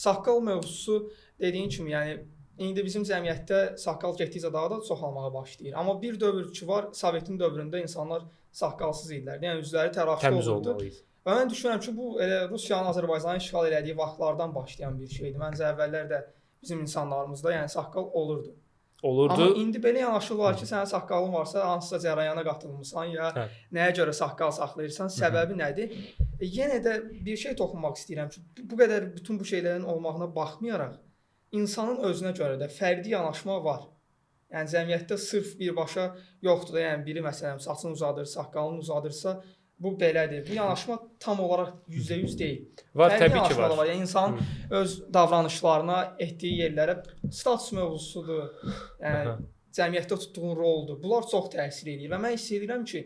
Saqqal mövzusu dediyin kimi, yəni indi bizim cəmiyyətdə saqqal getdikcə daha da çoxalmağa başlayır. Amma bir dövr ki var, Sovetin dövründə insanlar saqqalsız idilər. Yəni üzləri təraşlı olurdu. Və mən düşünürəm ki, bu elə Rusiyanın Azərbaycanı işğal elədiyi vaxtlardan başlayan bir şeydir. Məncə əvvəllər də bizim insanlarımızda yəni saqqal olurdu. Amma indi belə yanaşırlar ki, sənin saqqalın varsa, hansısa cərayana qatılmısan ya nəyə görə saqqal saxlayırsan, səbəbi nədir? Yenə də bir şey toxunmaq istəyirəm ki, bu qədər bütün bu şeylərin olmağına baxmayaraq, insanın özünə görə də fərdi yanaşma var. Yəni cəmiyyətdə sırf birbaşa yoxdur da, yəni biri məsələn saçını uzadır, saqqalını uzadırsa, bu belədir. Bu yanaşma tam olaraq %100 deyil. Var, təbii ki var. Yəni insanın öz davranışlarına, etdiyi yerlərə status mövzusudur. Yəni cəmiyyətdə tutduğun roldur. Bunlar çox təsir edir və mən hiss edirəm ki,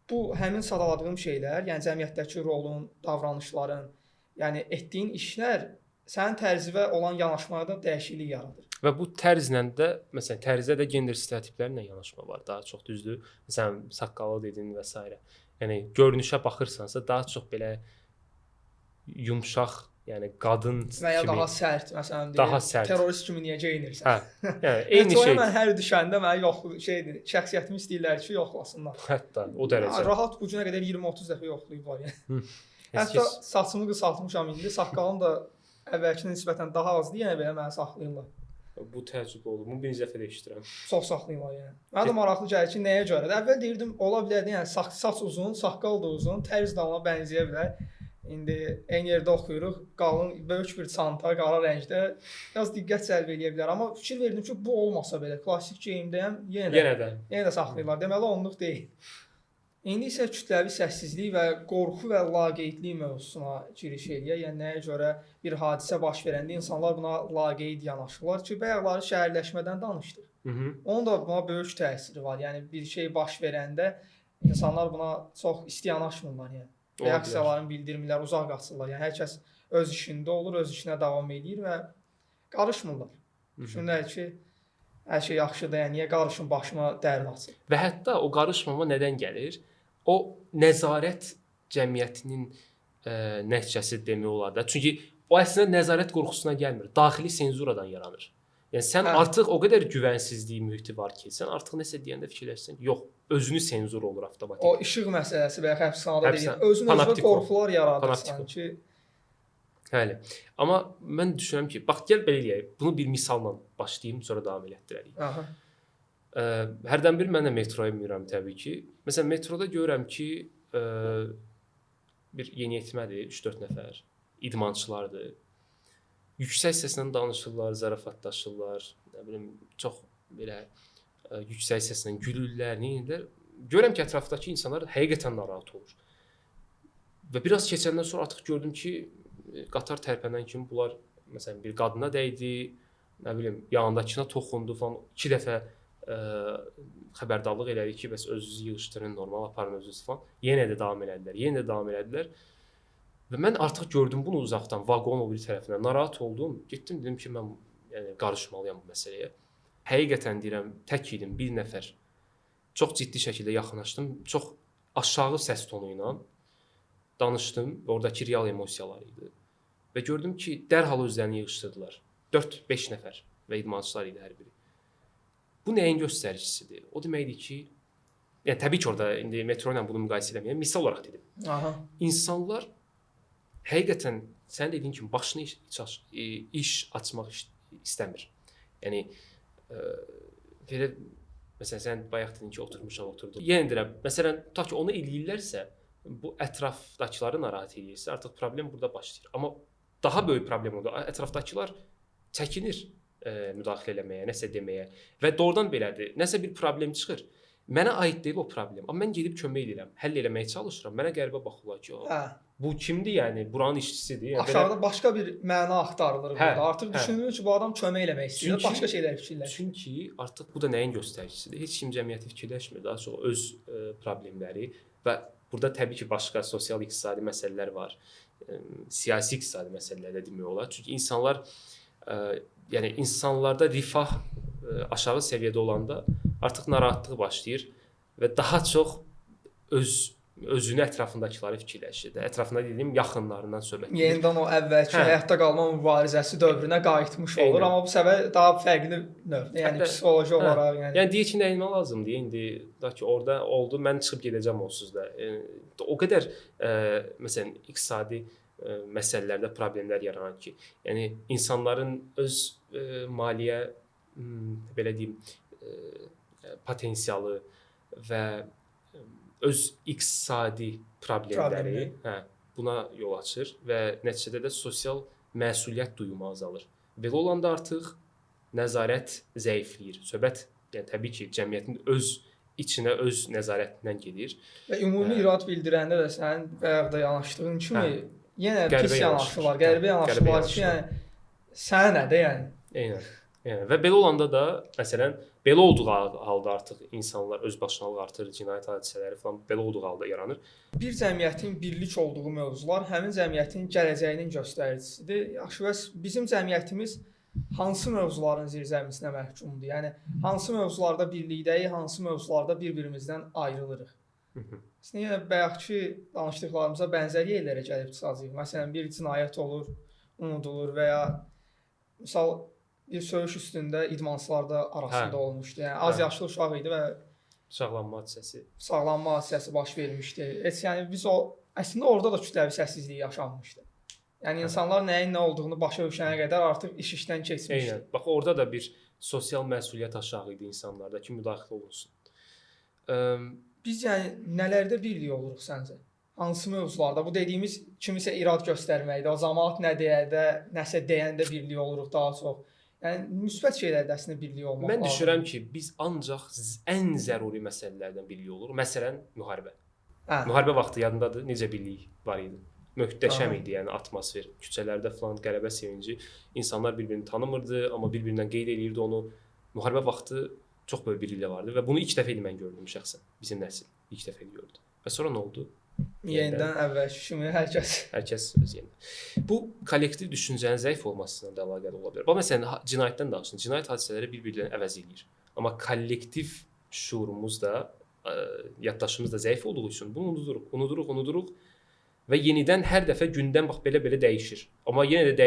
bu həmin sadaladığım şeylər, yəni cəmiyyətdəki rolun, davranışların, yəni etdiyin işlər sənin tərzivə olan yanaşmada dəyişiklik yaradır. Və bu tərzlə də, məsələn, tərzdə də gender stereotiplərlə yanaşma var. Daha çox düzdür. Məsələn, saqqalı dedin və s. Yəni görünüşə baxırsansa daha çox belə yumşaq Yəni qadın və ya kimi daha sərt, məsələn, daha sərt. terrorist kimi niyə geyinirsən? Hə. Yəni eyni Metroya şey. mən hər düşəndə mənə şəxsiyyətimi istəyirlər ki, yoxlasınlar. Hətta o dərəcə. Rahat bu günə qədər 20-30 dəfə yoxlayıblar yəni. Heç Hətta saçımı qısaltmışam indi, saqqalım da əvvəlkinə nisbətən daha azdır, yenə belə məni saxlayırlar. Bu təəccüb oldu. Bunu birinci dəfə eşidirəm. Çox saxlayırlar yəni. Mənə də maraqlı gəlir ki, nəyə görədir? Əvvəl deyirdim, ola bilərdi, yəni saç uzun, saqqal da uzun, tərz də ona bənzəyə bilər. İndi eyni yerdə oxuyuruq, qalın, böyük bir çanta, qara rəngdə biraz diqqət cəlb edə bilər. Amma fikir verdim ki, bu olmasa belə klassik geyimdəyəm, yenə də saxlayırlar. Deməli onluq deyil. İndi isə kütləvi səssizlik və qorxu və laqeydlik mövzusuna giriş eləyək. Yəni nəyə görə bir hadisə baş verəndə insanlar buna laqeyd yanaşırlar ki, bayaqları şəhərləşmədən danışdıq. Onun da buna böyük təsiri var. Yəni bir şey baş verəndə insanlar buna çox isti yanaşmırlar yəni. Reaksiyalarını bildirmirlər, uzaq qaçırlar. Yəni hər kəs öz işində olur, öz işinə davam edir və qarışmırlar. Düşünürlər ki, hər şey yaxşıdır, yəni niyə qarışım başıma dərd açır. Və hətta o qarışmama nədən gəlir? O nəzarət cəmiyyətinin nəticəsi demək olar da. Çünki o əslində nəzarət qorxusuna gəlmir, daxili senzuradan yaranır. Yəni sən artıq o qədər güvənsizlik mühiti var ki, sən artıq nəsə deyəndə fikirləşsən, yox, özünü senzur olur avtomatik. O işıq məsələsi və ya həbsxanada deyil, özünə qorxular yaradırsan ki. Bəli. Amma mən düşünürəm ki, bax gəl belə eləyək. Bunu bir misalla başlayım, sonra davam elətdirərik. Aha. Hərdən bir mən də metroya minirəm təbii ki. Məsələn, metroda görürəm ki, bir yeniyetmədir, 3-4 nəfər, idmançılardır. Yüksək səslə danışırlar, zarafatlaşırlar, nə bilim, çox belə yüksək səslə gülürlər, neyirlər. Görürəm ki, ətrafdakı insanlar həqiqətən narahat olur. Və biraz keçəndən sonra artıq gördüm ki, qatar tərpənən kimi bunlar məsələn bir qadına dəydi, nə bilim, yanındakına toxundu falan. 2 dəfə xəbərdarlıq elədi ki, bəs özünüzü yığışdırın, normal aparın özünüzü falan. Yenə də davam elədilər. Və mən artıq gördüm bunu uzaqdan, vaqonun o biri tərəfindən. Narahat oldum. Getdim, dedim ki, mən yəni qarışmalıyam bu məsələyə. Həqiqətən deyirəm, tək idim, bir nəfər. Çox ciddi şəkildə yaxınlaşdım. Çox aşağı səs tonu ilə danışdım. Oradakı real emosiyalar idi. Və gördüm ki, dərhal özlərini yığışdırdılar. 4-5 nəfər və idmançılar idi hər biri. Bu nəyin göstəricisidir? O deməkdir ki, yəni təbii ki, orada indi metro ilə bunu müqayisə etməyəm, misal olaraq dedim. İnsanlar həqiqətən sən dediyin kimi başına iş açmaq istəmir. Yəni belə məsələn sən bayaq dedin ki, oturdun. Yenə deyirəm, məsələn, tutaq ki, onu eləyirlərsə, bu ətrafdakıları narahat edirsə, artıq problem burada başlayır. Amma daha böyük problem odur. Ətrafdakılar çəkinir müdaxilə eləməyə, nəsə deməyə və doğrudan belədir. Nəsə bir problem çıxır. Mənə aid deyil o problem. Amma mən gedib kömək edirəm, həll eləməyə çalışıram. Mənə qəribə baxırlar ki, bu kimdir yəni? Buranın işçisidir. Yəni aşağıda başqa bir məna axtarılır burada. Artıq düşünülür ki, bu adam kömək eləmək istəyir, başqa şeylər fikirləşir. Çünki artıq bu da nəyin göstəricisidir? Heç kim cəmiyyəti fikirləşmir, daha çox öz problemləri və burada təbii ki, başqa sosial-iqtisadi məsələlər var. Siyasi-iqtisadi məsələlər də demək olar. Çünki insanlar yəni insanlarda rifah aşağı səviyyədə olanda artıq narahatlıq başlayır və daha çox özünü ətrafındakıları fikirləşir. Ətrafında dediyim yaxınlarından söhbət edir. Yenidən o əvvəlki həyatda qalma mübarizəsi dövrünə qayıtmış olur, amma bu səfər daha fərqli növdə, yəni psixoloji olaraq, yəni deyək ki, nə etmək lazımdır? İndi da ki, orada oldu, mən çıxıb gedəcəm onsuz da. O qədər məsələn iqtisadi məsələlərdə problemlər yaranır ki, yəni insanların öz maliyyə belə deyim potensialı və öz iqtisadi problemləri buna yol açır və nəticədə də sosial məsuliyyət duyumu azalır. Belə olanda artıq nəzarət zəifləyir. Söhbət yəni təbii ki, cəmiyyətin öz içinə öz nəzarətindən gedir. Və ümumi irad bildirəndə də sənin bayaq da yanaşdığın kimi yenə pis yanaşırlar, qəribə yanaşırlar ki, yəni sənə nədir yəni? Eynən. Yəni və belə olanda da məsələn belə olduğu halda artıq insanlar öz başınalıq artır, cinayət hadisələri falan belə olduğu halda yaranır. Bir cəmiyyətin birlik olduğu mövzular həmin cəmiyyətin gələcəyinin göstəricisidir. Yaxşı, bəs bizim cəmiyyətimiz hansı mövzuların zirzəmisinə məhkumdur? Yəni hansı mövzularda birlikdəyik, hansı mövzularda bir-birimizdən ayrılırıq? Aslında yenə bayaqki danışdıqlarımıza bənzər yerlərə gəlib çıxacağıq. Məsələn, bir cinayət olur, unudulur və ya misal bir söyüş üstündə idmançılarda arasında olmuşdu. Yəni az yaşlı uşaq idi və Sağlanma hadisəsi. sağlanma hadisəsi baş vermişdi. Heç yəni biz o əslində orada da kütləvi səssizlik yaşanmışdı. Yəni insanlar nəyin nə olduğunu başa düşənə qədər artıq iş işdən keçmişdi. Eynən. Bax orada da bir sosial məsuliyyət aşağı idi insanlarda ki, müdaxilə olunsun. Biz yəni nələrdə birlik oluruq səncə? Hansı mövzularda? Bu dediyimiz kimisə irad göstərməkdə, o cəmaət nə deyəndə, nəsə deyəndə birlik oluruq daha çox. Yəni müsbət şeylərdə əslində birlik olmaq Mən lazımdır. düşünürəm ki, biz ancaq ən zəruri məsələlərdən birlik oluruq. Məsələn, müharibə. Hə. Müharibə vaxtı yadındadır, necə birlik var idi. Möhtəşəm Aha. idi, yəni atmosfer. Küçələrdə falan qələbə sevinci, insanlar bir-birini tanımırdı, amma bir-birindən qeyd eləyirdi onu. Müharibə vaxtı çox böyük birliklə vardı və bunu ilk dəfə mən gördüm şəxsən. Bizim nəsil ilk dəfə gördü. Və sonra nə oldu? Yenidən əvvəlki kimi hər kəs Hər kəs öz yerində. Bu kollektiv düşüncənin zəif olmasına da əlaqəli ola bilər. Bax məsələn, cinayətdən danışın. Cinayət hadisələri bir-birlərini əvəz edir. Amma kollektiv şuurumuz da, yaddaşımız da zəif olduğu üçün bunu unuduruq və yenidən hər dəfə gündəm bax belə dəyişir. Amma yenə də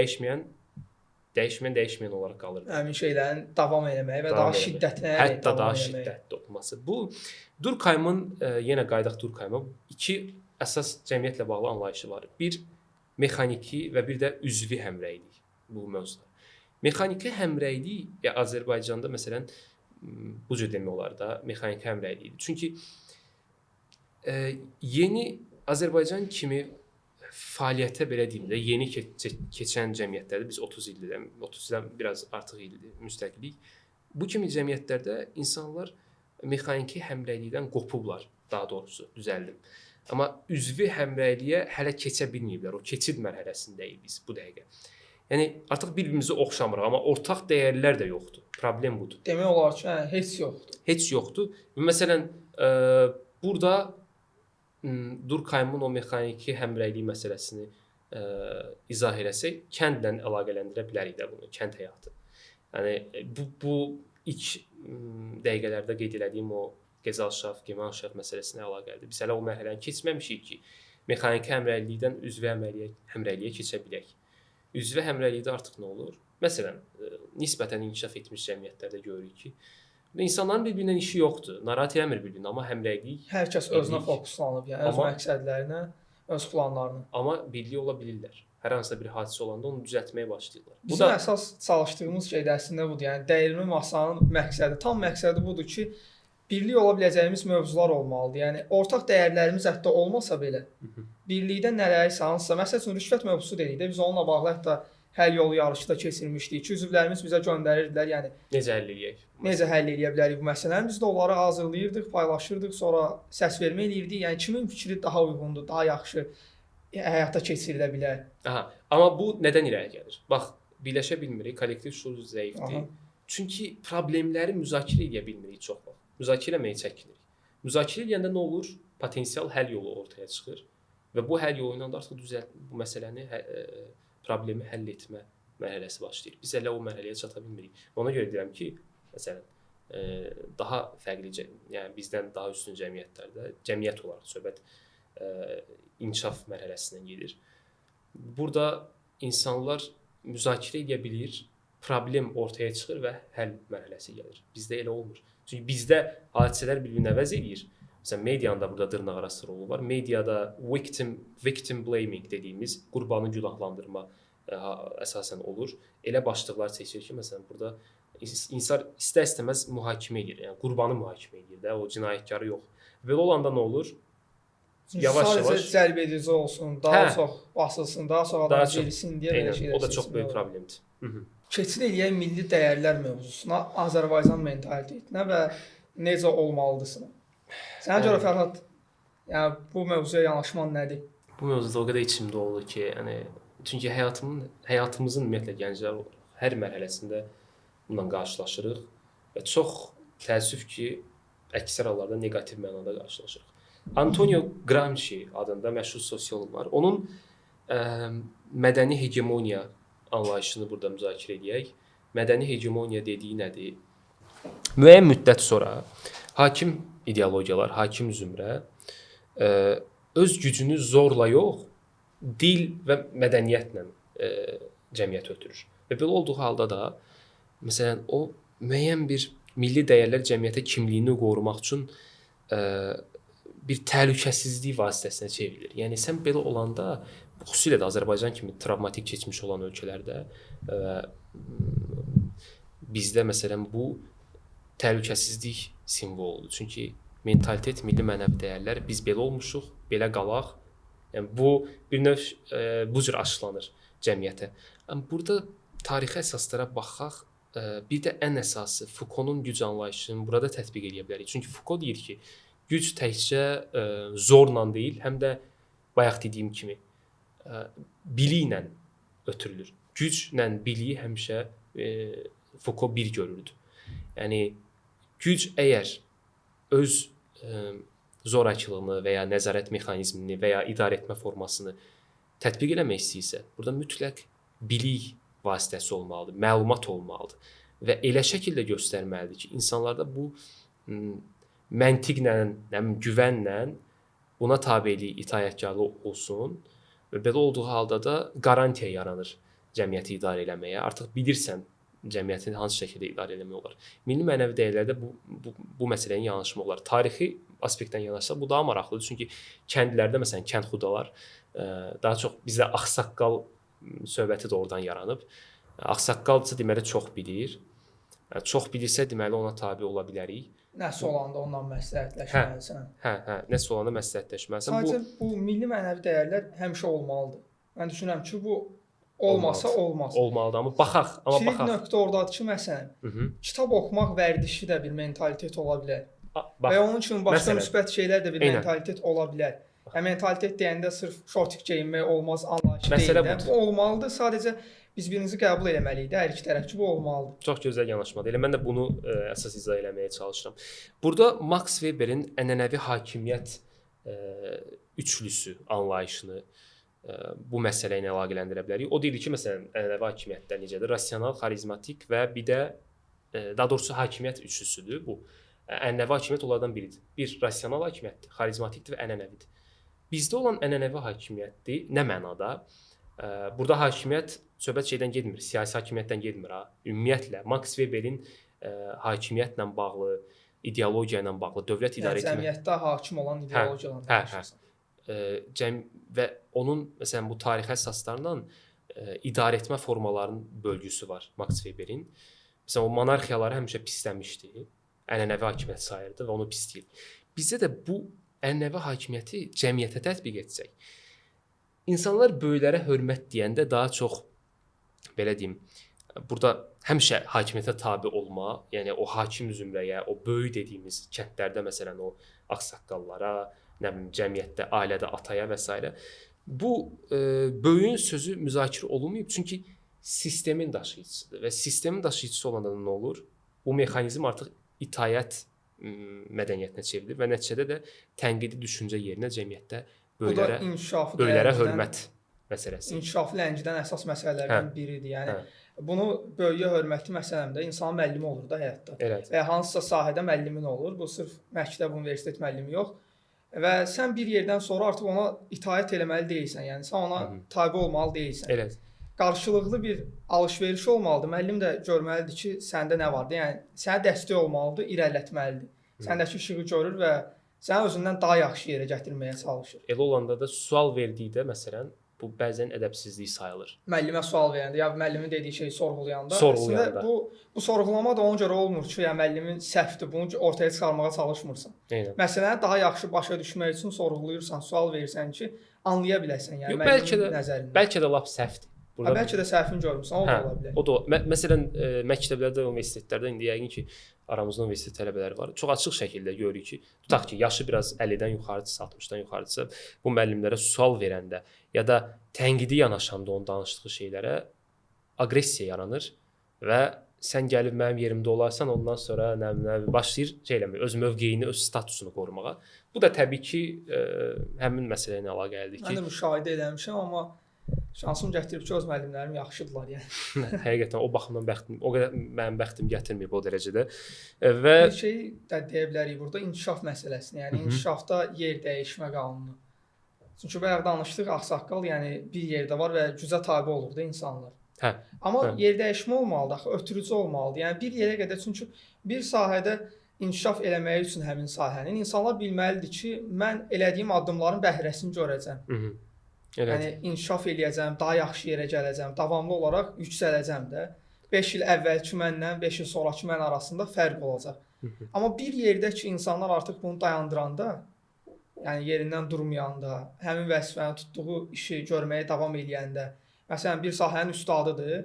dəyişməyən olaraq qalır. həmin şeylərin davam eləməyi və daha şiddətli Hətta daha şiddətli olması. Bu Durkheimın yenə qayıdaq Durkheimə iki əsas cəmiyyətlə bağlı anlayışı var. Bir mexaniki və bir də üzvi həmrəylik bu mövzuda. Mexaniki həmrəylik ya Azərbaycanda məsələn bu cür demək olar da mexaniki həmrəylikdir. Çünki yeni Azərbaycan kimi fəaliyyətə belə deyim də yeni keçən cəmiyyətlərdə biz 30-dan biraz artıq ildir müstəqillik. Bu kimi cəmiyyətlərdə insanlar mexaniki həmrəylikdən qopublar, daha doğrusu düzəldim. Amma üzvi həmrəyliyə hələ keçə bilməyiblər. O keçid mərhələsindəyik biz bu dəqiqə. Yəni artıq bir-birimizi oxşamırıq, amma ortaq dəyərlər də yoxdur. Problem budur. Demək olar ki, heç yoxdur. Heç yoxdur. Məsələn, burada Durkheimın o mexaniki həmrəylik məsələsini izah eləsək, kəndlə əlaqələndirə bilərik də bunu, kənd həyatı. Yəni bu ilk dəqiqələrdə qeyd etdiyim o Gezalşaf, Gemanşaf məsələsinə əlaqəlidir. Biz hələ o mərhələni keçməmişik ki, mexaniki həmrəylikdən üzvi həmrəyliyə keçə bilək. Üzvi həmrəylikdə artıq nə olur? Məsələn, nisbətən inkişaf etmiş cəmiyyətlərdə görürük ki, insanların bir-birindən işi yoxdur. Narahat eləmir bir-birini, amma həmrəylik Hər kəs özünə fokuslanıb, yəni öz məqsədlərinə, öz planlarına. Amma birlik ola bilirlər. Hər hansısa bir hadisə olanda onu düzəltməyə başlayırlar. Bu da əsas çalışdığımız şey də əslində budur. Yəni dəyirmi masanın məqsədi, tam məqsədi budur ki, birlik ola biləcəyimiz mövzular olmalıdır. Yəni ortaq dəyərlərimiz hətta olmasa belə, birlikdə nələrisə hansısa, məsəl üçün rüşvət mövzusu dedikdə biz onunla bağlı hətta həll yolu yarışı da keçirmişdik ki, üzvlərimiz bizə göndərirdilər, yəni necə həll eləyək? Necə həll edə bilərik bu məsələni? Biz də onları hazırlayırdıq, paylaşırdıq, sonra səsvermə eləyirdik. Yəni kimin fikri daha uyğundur, daha yaxşı həyata keçirilə bilər. Aha, amma bu nədən irəli gəlir? Bax, birləşə bilmirik, kollektiv şuur zəifdir. Çünki problemləri müzakirə edə bilmirik çox vaxt. Müzakirə etməyə çəkinirik. Müzakirə edəndə nə olur? Potensial həll yolu ortaya çıxır və bu həll yolu ilə artıq bu məsələni problemi həll etmə mərhələsi başlayır. Biz hələ o mərhələyə çata bilmirik. Ona görə deyirəm ki, məsələn, daha fərqli, yəni bizdən daha üstün cəmiyyətlərdə cəmiyyət olaraq söhbət inkişaf mərhələsindən gedir. Burada insanlar müzakirə edə bilir, problem ortaya çıxır və həll mərhələsi gəlir. Bizdə elə olmur. Çünki bizdə hadisələr bir-birini əvəz edir. Məsələn, medianın da burada dırnaqarası rolu var. Mediada victim blaming dediyimiz qurbanı günahlandırma əsasən olur. Elə başlıqlar seçir ki, məsələn, burada insan istər-istəməz mühakimə edir. Yəni qurbanı mühakimə edir də, o cinayətkarı yox. Belə olanda nə olur? Yavaş-yavaş cəlb edici olsun, daha çox basılsın, daha çox adam bilsin deyə belə şeylər. O da çox böyük problemdir. Keçid eləyək milli dəyərlər mövzusuna, Azərbaycan mentalitetinə və necə olmalıdırsan. Sənə görə Fərhad, yəni bu mövzuya yanaşman nədir? Bu mövzuda o qədər içimdə oldu ki, yəni çünki həyatımızın ümumiyyətlə gənclər hər mərhələsində bununla qarşılaşırıq və çox təəssüf ki, əksər hallarda neqativ mənada qarşılaşırıq. Antonio Gramsci adında məşhur sosioloq var. Onun mədəni hegemoniya anlayışını burada müzakirə edək. Mədəni hegemoniya dediyi nədir? Müəyyən müddət sonra hakim ideologiyalar, hakim zümrə öz gücünü zorla yox, dil və mədəniyyətlə cəmiyyət ötürür. Və belə olduğu halda da məsələn o müəyyən bir milli dəyərlər cəmiyyətə kimliyini qorumaq üçün bir təhlükəsizlik vasitəsinə çevrilir. Yəni sən belə olanda, xüsusilə də Azərbaycan kimi travmatik keçmiş olan ölkələrdə bizdə məsələn bu təhlükəsizlik simvoludur. Çünki mentalitet, milli mənəvi dəyərlər biz belə olmuşuq, belə qalaq. Yəni bu bir növ bu cür aşılanır cəmiyyətə. Amma burada tarixi əsaslara baxaq, bir də ən əsası Foucault-nun güc anlayışını burada tətbiq edə bilərik. Çünki Foucault deyir ki, güc təkcə zorla deyil, həm də bayaq dediyim kimi biliklə ötürülür. Güclə biliyi həmişə Foucault bir görürdü. Yəni güc əgər öz zorakılığını və ya nəzarət mexanizmini və ya idarə etmə formasını tətbiq eləmək istəyirsə, burada mütləq bilik vasitəsi olmalıdır, məlumat olmalıdır və elə şəkildə göstərməlidir ki, insanlarda bu məntiqlə, güvənlə buna tabelik, itaətkarlıq olsun və belə olduğu halda da qarantiya yaranır cəmiyyəti idarə etməyə. Artıq bilirsən cəmiyyətin hansı şəkildə idarə etmək olar. Milli mənəvi dəyərlərdə bu məsələnin yanaşma olar. Tarixi aspektdən yanaşsa bu daha maraqlıdır. Çünki kəndlərdə məsələn kəndxudalar daha çox bizdə ağsaqqal söhbəti də oradan yaranıb. Ağsaqqalsa deməli çox bilir. Çox bilirsə deməli ona tabe ola bilərik. Nəsə olanda ondan məsləhətləşməlisən. Hə, nəsə olanda məsləhətləşməlisən. Sadəcə bu milli mənəvi dəyərlər həmişə olmalıdır. Mən düşünürəm ki, bu olmasa olmaz. Olmalıdır, amma baxaq, Kiçik nöqtə ordadır ki, məsələn, kitab oxumaq vərdişi də bir mentalitet ola bilər. Və onun üçün başqa müsbət şeylər də bir mentalitet ola bilər. Yəni mentalitet deyəndə sırf şortik geyinmək olmaz anlayışı deyil də. Bu olmalıdır. Sadəcə biz birinizi qəbul etməliyik də hər iki tərəf ki, bu olmalıdır. Çox gözəl yanaşmadır. Elə mən də bunu əsas izah eləməyə çalışıram. Burada Max Weberin ənənəvi hakimiyyət üçlüsü anlayışını bu məsələ ilə əlaqələndirə bilərik. O deyir ki, məsələn, ənənəvi hakimiyyətlər necədir? Rasional, xarizmatik və bir də daha doğrusu hakimiyyət üçlüsüdür bu. Ənənəvi hakimiyyət onlardan biridir. Bir rasional hakimiyyətdir, xarizmatikdir və ənənəvidir. Bizdə olan ənənəvi hakimiyyətdir. Nə mənada? Burada hakimiyyət söhbət şeydən getmir, siyasi hakimiyyətdən getmir ha. Ümumiyyətlə Max Weberin hakimiyyətlə bağlı, ideologiya ilə bağlı, dövlət idarə etmə. Cəmiyyətdə hakim olan ideologiyadan danışırsan. Və onun məsələn bu tarixi əsaslarından idarə etmə formalarının bölgüsü var Max Weberin. Məsələn o monarxiyaları həmişə pisləmişdi. Ənənəvi hakimiyyət sayırdı və onu pisləyir. Bizdə də bu ənənəvi hakimiyyəti cəmiyyətə tətbiq etsək, insanlar böyüklərə hörmət deyəndə daha çox belə deyim, burada həmişə hakimiyyətə tabe olma, yəni o hakim zümrəyə, o böyük dediyimiz kəndlərdə məsələn o ağsaqqallara, nə bilim cəmiyyətdə, ailədə ataya və s. Bu böyüyün sözü müzakirə olunmayıb çünki sistemin daşıyıcısıdır və sistemin daşıyıcısı olanda nə olur? Bu mexanizm artıq itaət mədəniyyətinə çevrilir və nəticədə də tənqidi düşüncə yerinə cəmiyyətdə böyüklərə hörmət məsələsi. İnkişafı ləngidən əsas məsələlərdən biridir. Yəni bunu böyüyə hörməti məsələmdə insanın müəllimi olur da həyatda. Və hansısa sahədə müəllimin olur. Bu sırf məktəb, universitet müəllimi yox. Və sən bir yerdən sonra artıq ona itaət eləməli deyilsən. Yəni sən ona tabe olmalı deyilsən. Qarşılıqlı bir alış-veriş olmalıdır. Müəllim də görməlidir ki, səndə nə vardır. Yəni sənə dəstək olmalıdır, irəlilətməlidir. Səndəki işığı görür və səni özündən daha yaxşı yerə gətirməyə çalışır. Elə olanda da sual verdikdə məsələn bu bəzən ədəbsizlik sayılır. Müəllimə sual verəndə ya müəllimin dediyi şeyi sorğulayanda bu sorğulama da ona görə olmur ki, ya müəllimin səhvdir, bunu ortaya çıxarmağa çalışmırsan. Məsələni daha yaxşı başa düşmək üçün sorğulayırsan, sual verirsən ki, anlaya biləsən, yəni müəllimin nəzərindən. Bəlkə də lap səhvdir. Bəlkə də səhvini görmüsən, o da ola bilər. O da məsələn məktəblərdə, universitetlərdə indi yəqin ki, aramızda universitet tələbələri var. Çox açıq şəkildə görürük ki, tutaq ki, yaşı biraz 50-dən yuxarıdırsa, 60-dan yuxarıdırsa, bu müəllimlərə sual verəndə ya da tənqidi yanaşanda onun danışdığı şeylərə aqressiya yaranır və sən gəlib mənim yerimdə olarsan, ondan sonra başlayır öz mövqeyini, öz statusunu qorumağa. Bu da təbii ki, həmin məsələ ilə əlaqəlidir ki, mən də müşahidə eləmişəm, amma şansım gətirib ki, öz müəllimlərim yaxşıdırlar yəni. Həqiqətən o baxımdan o qədər mənim bəxtim gətirməyib o dərəcədə. Və bir şey də deyə bilərik burada inkişaf məsələsini, yəni inkişafda yer dəyişmə qanunu. Çünki bayaq danışdıq, ağsaqqal yəni bir yerdə var və gücə tabe olur da insanlar. Hə. Amma Hə. yerdəyişmə olmalıdır, axı ötürücü olmalıdır. Yəni bir yerə qədər çünki bir sahədə inkişaf eləməyi üçün həmin sahənin insanlar bilməlidir ki, mən elədiyim addımların bəhrəsini görəcəm. Mhm. Elədir. Yəni inkişaf eləyəcəm, daha yaxşı yerə gələcəm, davamlı olaraq yüksələcəm də. 5 il əvvəlki mənlə 5 il sonrakı mən arasında fərq olacaq. Amma bir yerdə ki, insanlar artıq bunu dayandıranda, yəni yerindən durmayanda, həmin vəzifəni tutduğu işi görməyə davam eləyəndə, məsələn, bir sahənin ustadıdır.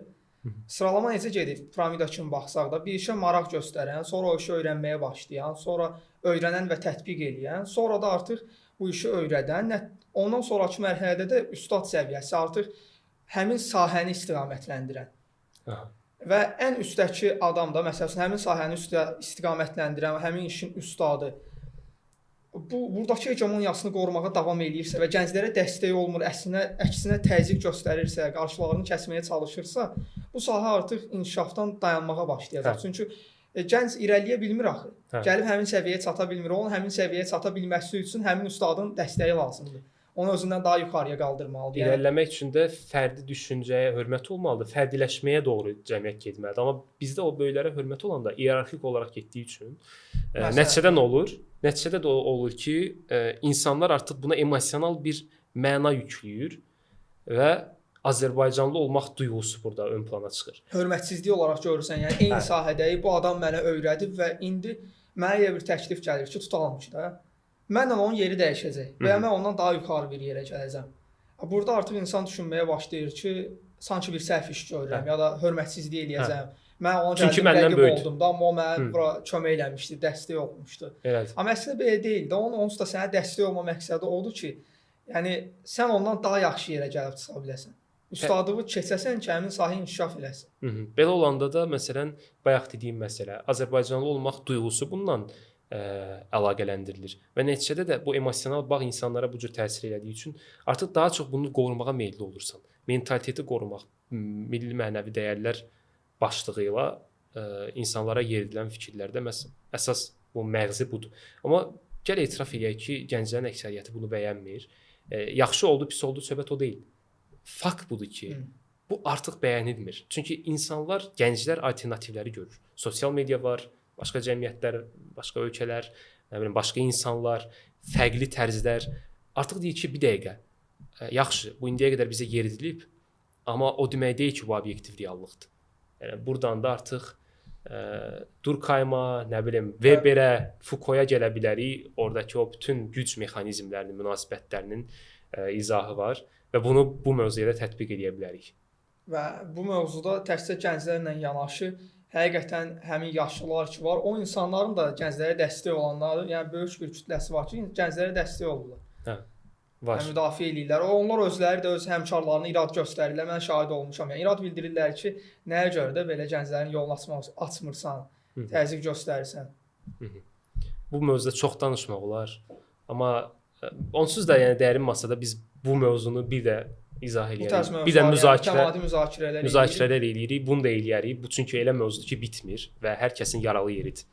Sıralama necə gedir? Piramida kimi baxsaq da, bir işə maraq göstərən, sonra o işi öyrənməyə başlayan, sonra öyrənən və tətbiq edən, sonra da artıq bu işi öyrədən, ondan sonrakı mərhələdə də ustad səviyyəsi artıq həmin sahəni istiqamətləndirən. Aha. Və ən üstdəki adam da, məsələn, həmin sahəni istiqamətləndirən, həmin işin ustadı buradakı hegemoniyasını qorumağa davam eləyirsə və gənclərə dəstək olmur, əksinə təzyiq göstərirsə, qarşılarını kəsməyə çalışırsa, bu sahə artıq inkişafdan dayanmağa başlayacaq. Çünki gənc irəliyə bilmir axı. Gəlib həmin səviyyəyə çata bilmir. Onun həmin səviyyəyə çata bilməsi üçün həmin ustadın dəstəyi lazımdır. Onu özündən daha yuxarıya qaldırmalıdır. İrəliləmək üçün də fərdi düşüncəyə hörmət olmalıdır. Fərdiləşməyə doğru cəmiyyət getməlidir. Amma bizdə o böyüklərə hörmət olanda iyerarxik olaraq getdiyi üçün nəticədə nə olur? Nəticədə də olur ki, insanlar artıq buna emosional bir məna yükləyir və Azərbaycanlı olmaq duyğusu burada ön plana çıxır. Hörmətsizlik olaraq görürsən, yəni eyni sahədəyi bu adam mənə öyrədib və indi mənə bir təklif gəlir ki, tutalım ki də, mənlə onun yeri dəyişəcək və ya mən ondan daha yuxarı bir yerə gələcəm. Burada artıq insan düşünməyə başlayır ki, sanki bir səhv iş görürəm ya da hörmətsizlik eləyəcəm. Mən ona gəldim, rəqib oldum da, amma o mənə bura kömək eləmişdi, dəstək olmuşdu. Amma əslində belə deyil də, onun onsuz da sənə dəstək olma məqsədi odur ki, yəni sən ondan daha yaxşı yerə gəlib çıxa biləsən. Ustadlığı keçəsən ki, həmin sahə inkişaf eləsin. Belə olanda da, məsələn, bayaq dediyim məsələ, Azərbaycanlı olmaq duyğusu bundan əlaqələndirilir. Və nəticədə də bu emosional bağ insanlara bu cür təsir elədiyi üçün artıq daha çox bunu qorumağa meylli olursan. Mentaliteti qorumaq, milli mənəvi dəyərlər başlığı ilə insanlara yeridilən fikirlərdə əsas bu məğzi budur. Amma gəl etiraf edək ki, gənclərin əksəriyyəti bunu bəyənmir. Yaxşı oldu, pis oldu, söhbət o deyil. Fakt budur ki, bu artıq bəyənilmir. Çünki insanlar, gənclər alternativləri görür. Sosial media var, başqa cəmiyyətlər, başqa ölkələr, nə bilim, başqa insanlar, fərqli tərzlər. Artıq deyir ki, bir dəqiqə, yaxşı, bu indiyə qədər bizə yeridilib, amma o demək deyil ki, bu obyektiv reallıqdır. Yəni buradan da artıq Durkheim'a, nə bilim, Weberə, Foucault'a gələ bilərik. Oradakı o bütün güc mexanizmlərinin, münasibətlərinin izahı var və bunu bu mövzuya da tətbiq edə bilərik. Və bu mövzuda təkcə gənclərlə yanaşı, həqiqətən həmin yaşlılar ki var, o insanların da gənclərə dəstək olanları, yəni böyük bir kütləsi var ki, gənclərə dəstək olurlar. Hə. Var. Yəni, müdafiə edirlər. Onlar özləri də öz həmkarlarına irad göstərirlər. Mən şahid olmuşam. Yəni irad bildirirlər ki, nəyə görə də belə gənclərin yolunu açmırsan, təzyiq göstərirsən. Bu mövzuda çox danışmaq olar. Amma onsuz da yəni dərin masada biz bu mövzunu bir də izah eləyirik. Bir də müzakirələr eləyirik. Bunu da eləyərik. Bu çünki elə mövzudur ki, bitmir və hər kəsin yaralı yeridir.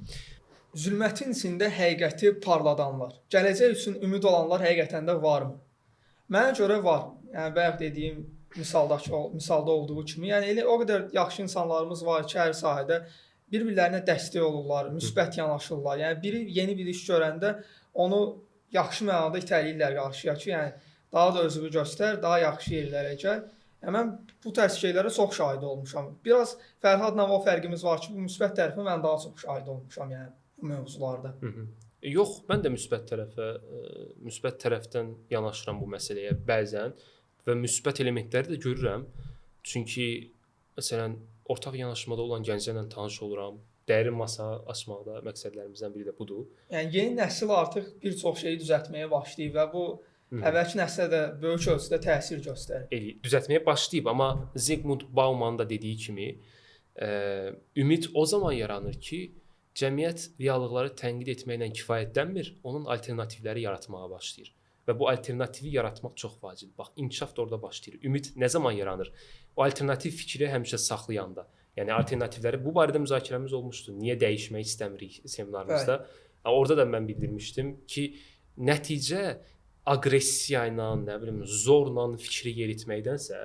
Zülmətin içində həqiqəti parladanlar, gələcək üçün ümid olanlar həqiqətən də varmı? Mənə görə var. Yəni bayaq dediyim misalda olduğu kimi, yəni elə o qədər yaxşı insanlarımız var ki, hər sahədə bir-birlərinə dəstək olurlar, müsbət yanaşırlar. Yəni biri yeni bir iş görəndə onu yaxşı mənada itələyirlər qarşıya ki, yəni daha da özünü göstər, daha yaxşı yerlərə gəl. Yəni mən bu tərz şeylərə çox şahid olmuşam. Biraz Fərhadla o fərqimiz var ki, bu müsbət tərəfə mən daha çox şahid olmuşam, yəni bu mövzularda. Yox, mən də müsbət tərəfdən yanaşıram bu məsələyə bəzən və müsbət elementləri də görürəm. Çünki məsələn, ortaq yanaşmada olan gənclərlə tanış oluram. Dərin masa açmaqda məqsədlərimizdən biri də budur. Yəni yeni nəsil artıq bir çox şeyi düzəltməyə başlayıb və bu əvvəlki nəslə də böyük ölçüdə təsir göstərir. Düzəltməyə başlayıb, amma Zygmunt Bauman'ın da dediyi kimi, ümid o zaman yaranır ki, cəmiyyət reallıqları tənqid etməklə kifayətlənmir, onun alternativləri yaratmağa başlayır. Və bu alternativi yaratmaq çox vacibdir. Bax, inkişaf da orada başlayır. Ümid nə zaman yaranır? O alternativ fikri həmişə saxlayanda. Yəni alternativləri bu barədə müzakirəmiz olmuşdu. Niyə dəyişmək istəmirik seminarımızda? Orada da mən bildirmişdim ki, nəticə aqressiya ilə, nə bilim, zorla fikri yeritməkdənsə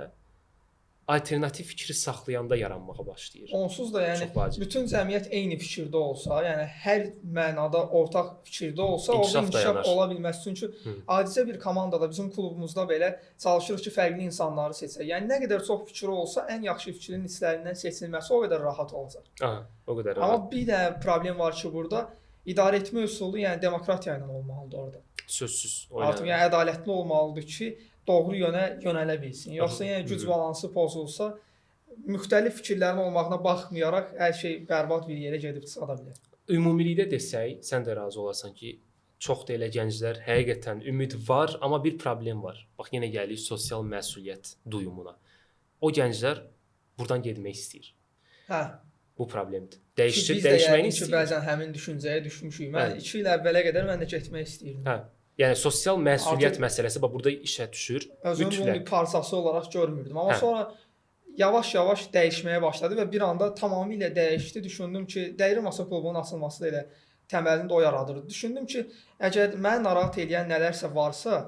alternativ fikri saxlayanda yaranmağa başlayır. Onsuz da yəni Çox vacib. bütün cəmiyyət eyni fikirdə olsa, yəni hər mənada ortaq fikirdə olsa, orada İnkişaf inkişaf dayanar. ola bilməz. Çünki adicə bir komandada, bizim klubumuzda belə çalışırıq ki, fərqli insanları seçək. Yəni nə qədər çox fikri olsa, ən yaxşı fikrin içlərindən seçilməsi o qədər rahat olacaq. Aha, o qədər. Amma bir də problem var ki, burada idarə etmə üsulu, yəni demokratiya ilə olmalıdır orada. Sözsüz. Artıq yəni ədalətli olmalıdır ki, doğru yönə yönələ bilsin. Yoxsa yəni güc balansı pozulsa, müxtəlif fikirlərin olmağına baxmayaraq hər şey bərbad bir yerə gedib çıxa bilər. Ümumilikdə desək, sən də razı olarsan ki, çox da elə gənclər həqiqətən ümid var, amma bir problem var. Bax yenə gəlirik sosial məsuliyyət duyumuna. O gənclər burdan getmək istəyir. Hə. Bu problemdir. Dəyişməyini istəyir. istəyir. Bəzən həmin düşüncəyə düşmüşük. Mən 2 il əvvələ qədər mən də getmək istəyirdim. Hə. Yəni sosial məsuliyyət məsələsi bax burada işə düşür. Özümü bunun bir parçası olaraq görmürdüm. Amma sonra yavaş-yavaş dəyişməyə başladı və bir anda tamamilə dəyişdi. Düşündüm ki, Dəyirmi Masa klubunun açılması da elə təməlini o yaradırdı. Düşündüm ki, əgər məni narahat edən nələrsə varsa,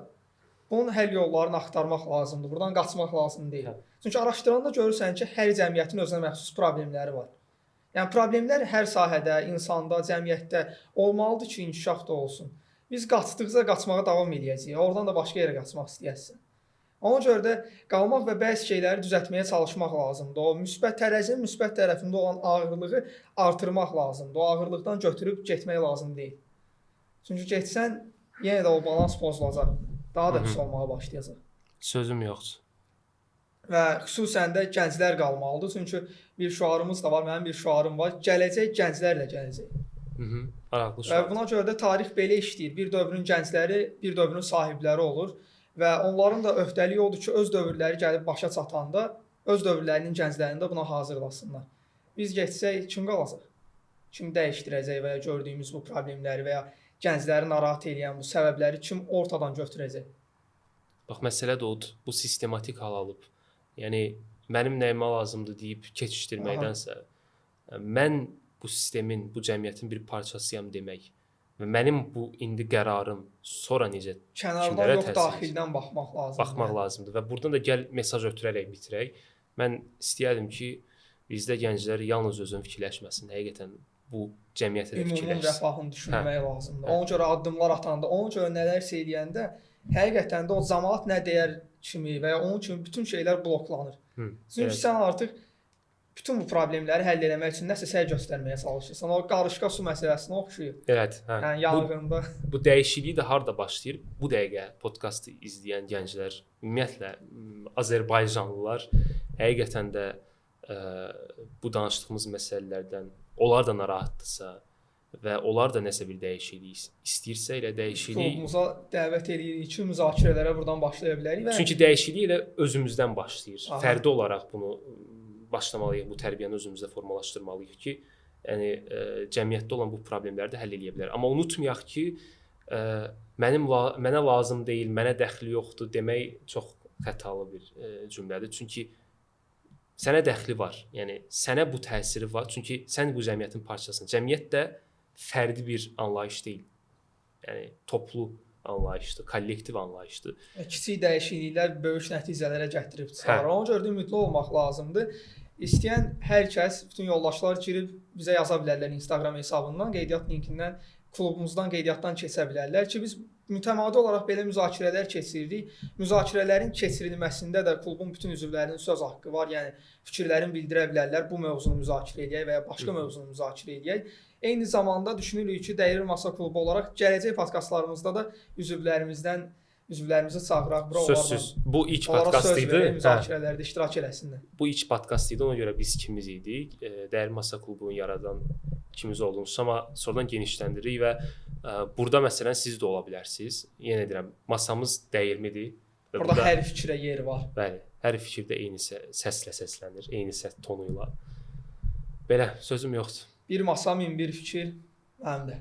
bunun həll yollarını axtarmaq lazımdır. Buradan qaçmaq lazım deyil. Çünki araşdıranda görürsən ki, hər cəmiyyətin özünə məxsus problemləri var. Yəni problemlər hər sahədə, insanda, cəmiyyətdə olmalıdır ki, inkişaf da olsun. Biz qaçdıqca qaçmağa davam edəcəyik. Oradan da başqa yerə qaçmaq istəyirsən. Ona görə də qalmaq və bəzi şeyləri düzəltməyə çalışmaq lazımdır. O müsbət tərəzinin müsbət tərəfində olan ağırlığı artırmaq lazımdır. O ağırlıqdan götürüb getmək lazım deyil. Çünki getsən yenə də o balans pozulacaq. Daha da pis olmağa başlayacaq. Sözüm yoxdur. Və xüsusən də gənclər qalmalıdır. Çünki bir şüarımız da var, mənim bir şüarım var. Gələcək gənclərlə gələcək. Maraqlı Və buna görə də tarix belə işləyir. Bir dövrün gəncləri, bir dövrün sahibləri olur və onların da öhdəliyi odur ki, öz dövrləri gəlib başa çatanda öz dövrlərinin gənclərini də buna hazırlasınlar. Biz getsək kim qalacaq? Kim dəyişdirəcək və ya gördüyümüz bu problemləri və ya gəncləri narahat edən bu səbəbləri kim ortadan götürəcək? Bax məsələ də odur. Bu sistematik hal alıb. Yəni mənim nəyimə lazımdır deyib keçişdirməkdənsə, mən bu sistemin, bu cəmiyyətin bir parçasıyam demək və mənim bu indi qərarım sonra necə kənardan yox, daxildən baxmaq lazımdır. Baxmaq lazımdır və buradan da gəl mesaj ötürərək bitirək. Mən istəyərdim ki, bizdə gənclər yalnız özünü fikirləşməsin. Həqiqətən bu cəmiyyətə də fikirləşsin. Ümumi rəfahını düşünmək lazımdır. Ona görə addımlar atanda, ona görə nələrsə eləyəndə həqiqətən də o cəmaət nə deyər kimi və ya onun kimi bütün şeylər bloklanır. Çünki sən artıq bütün bu problemləri həll etmək üçün nəsə səy göstərməyə çalışırsan. O qarışqa su məsələsinə oxşuyur. Evet, hə. Yəni yanğında. Bu dəyişiklik də harda başlayır? Bu dəqiqə podkastı izləyən gənclər, ümumiyyətlə Azərbaycanlılar həqiqətən də bu danışdığımız məsələlərdən onlar da narahatdırsa və onlar da nəsə bir dəyişiklik istəyirsə elə dəyişiklik klubumuza dəvət edirik ki, müzakirələrə buradan başlaya bilərik. Çünki dəyişiklik elə özümüzdən başlayır. Fərdi olaraq bunu başlamalıyıq, bu tərbiyəni özümüzdə formalaşdırmalıyıq ki, yəni cəmiyyətdə olan bu problemləri də həll edə bilər. Amma unutmayaq ki, mənə lazım deyil, mənə dəxli yoxdur demək çox xətalı bir cümlədir. Çünki sənə dəxli var. Yəni sənə bu təsiri var. Çünki sən bu cəmiyyətin parçasısın. Cəmiyyət də fərdi bir anlayış deyil. Yəni toplu anlayışdır, kollektiv anlayışdır. Kiçik dəyişikliklər böyük nəticələrə gətirib çıxarır. Ona görə də ümidli olmaq lazımdır. İstəyən hər kəs, bütün yoldaşlar girib bizə yaza bilərlər Instagram hesabından, qeydiyyat linkindən, klubumuzdan qeydiyyatdan keçə bilərlər ki, biz mütəmadi olaraq belə müzakirələr keçiririk. Müzakirələrin keçirilməsində də klubun bütün üzvlərinin söz haqqı var. Yəni fikirlərini bildirə bilərlər. Bu mövzunu müzakirə edək və ya başqa mövzunu müzakirə edək. Eyni zamanda düşünürük ki, Dəyirmi Masa klubu olaraq gələcək podkastlarımızda da üzvlərimizi çağıraq bura. Sözsüz. Bu ilk podkast idi. Müzakirələrdə iştirak eləsinlər. Bu ilk podkast idi. Ona görə biz kimiz idik? Dəyirmi Masa klubunu yaradan kimiz olduğumuzu, amma sonradan genişləndiririk və burada məsələn siz də ola bilərsiniz. Yenə deyirəm, masamız dəyirmidir. Burada hər fikrə yer var. Bəli, hər fikirdə eyni səslə səslənir, eyni səs tonuyla. Belə, sözüm yoxdur. Bir masa, min bir fikir, mənim də.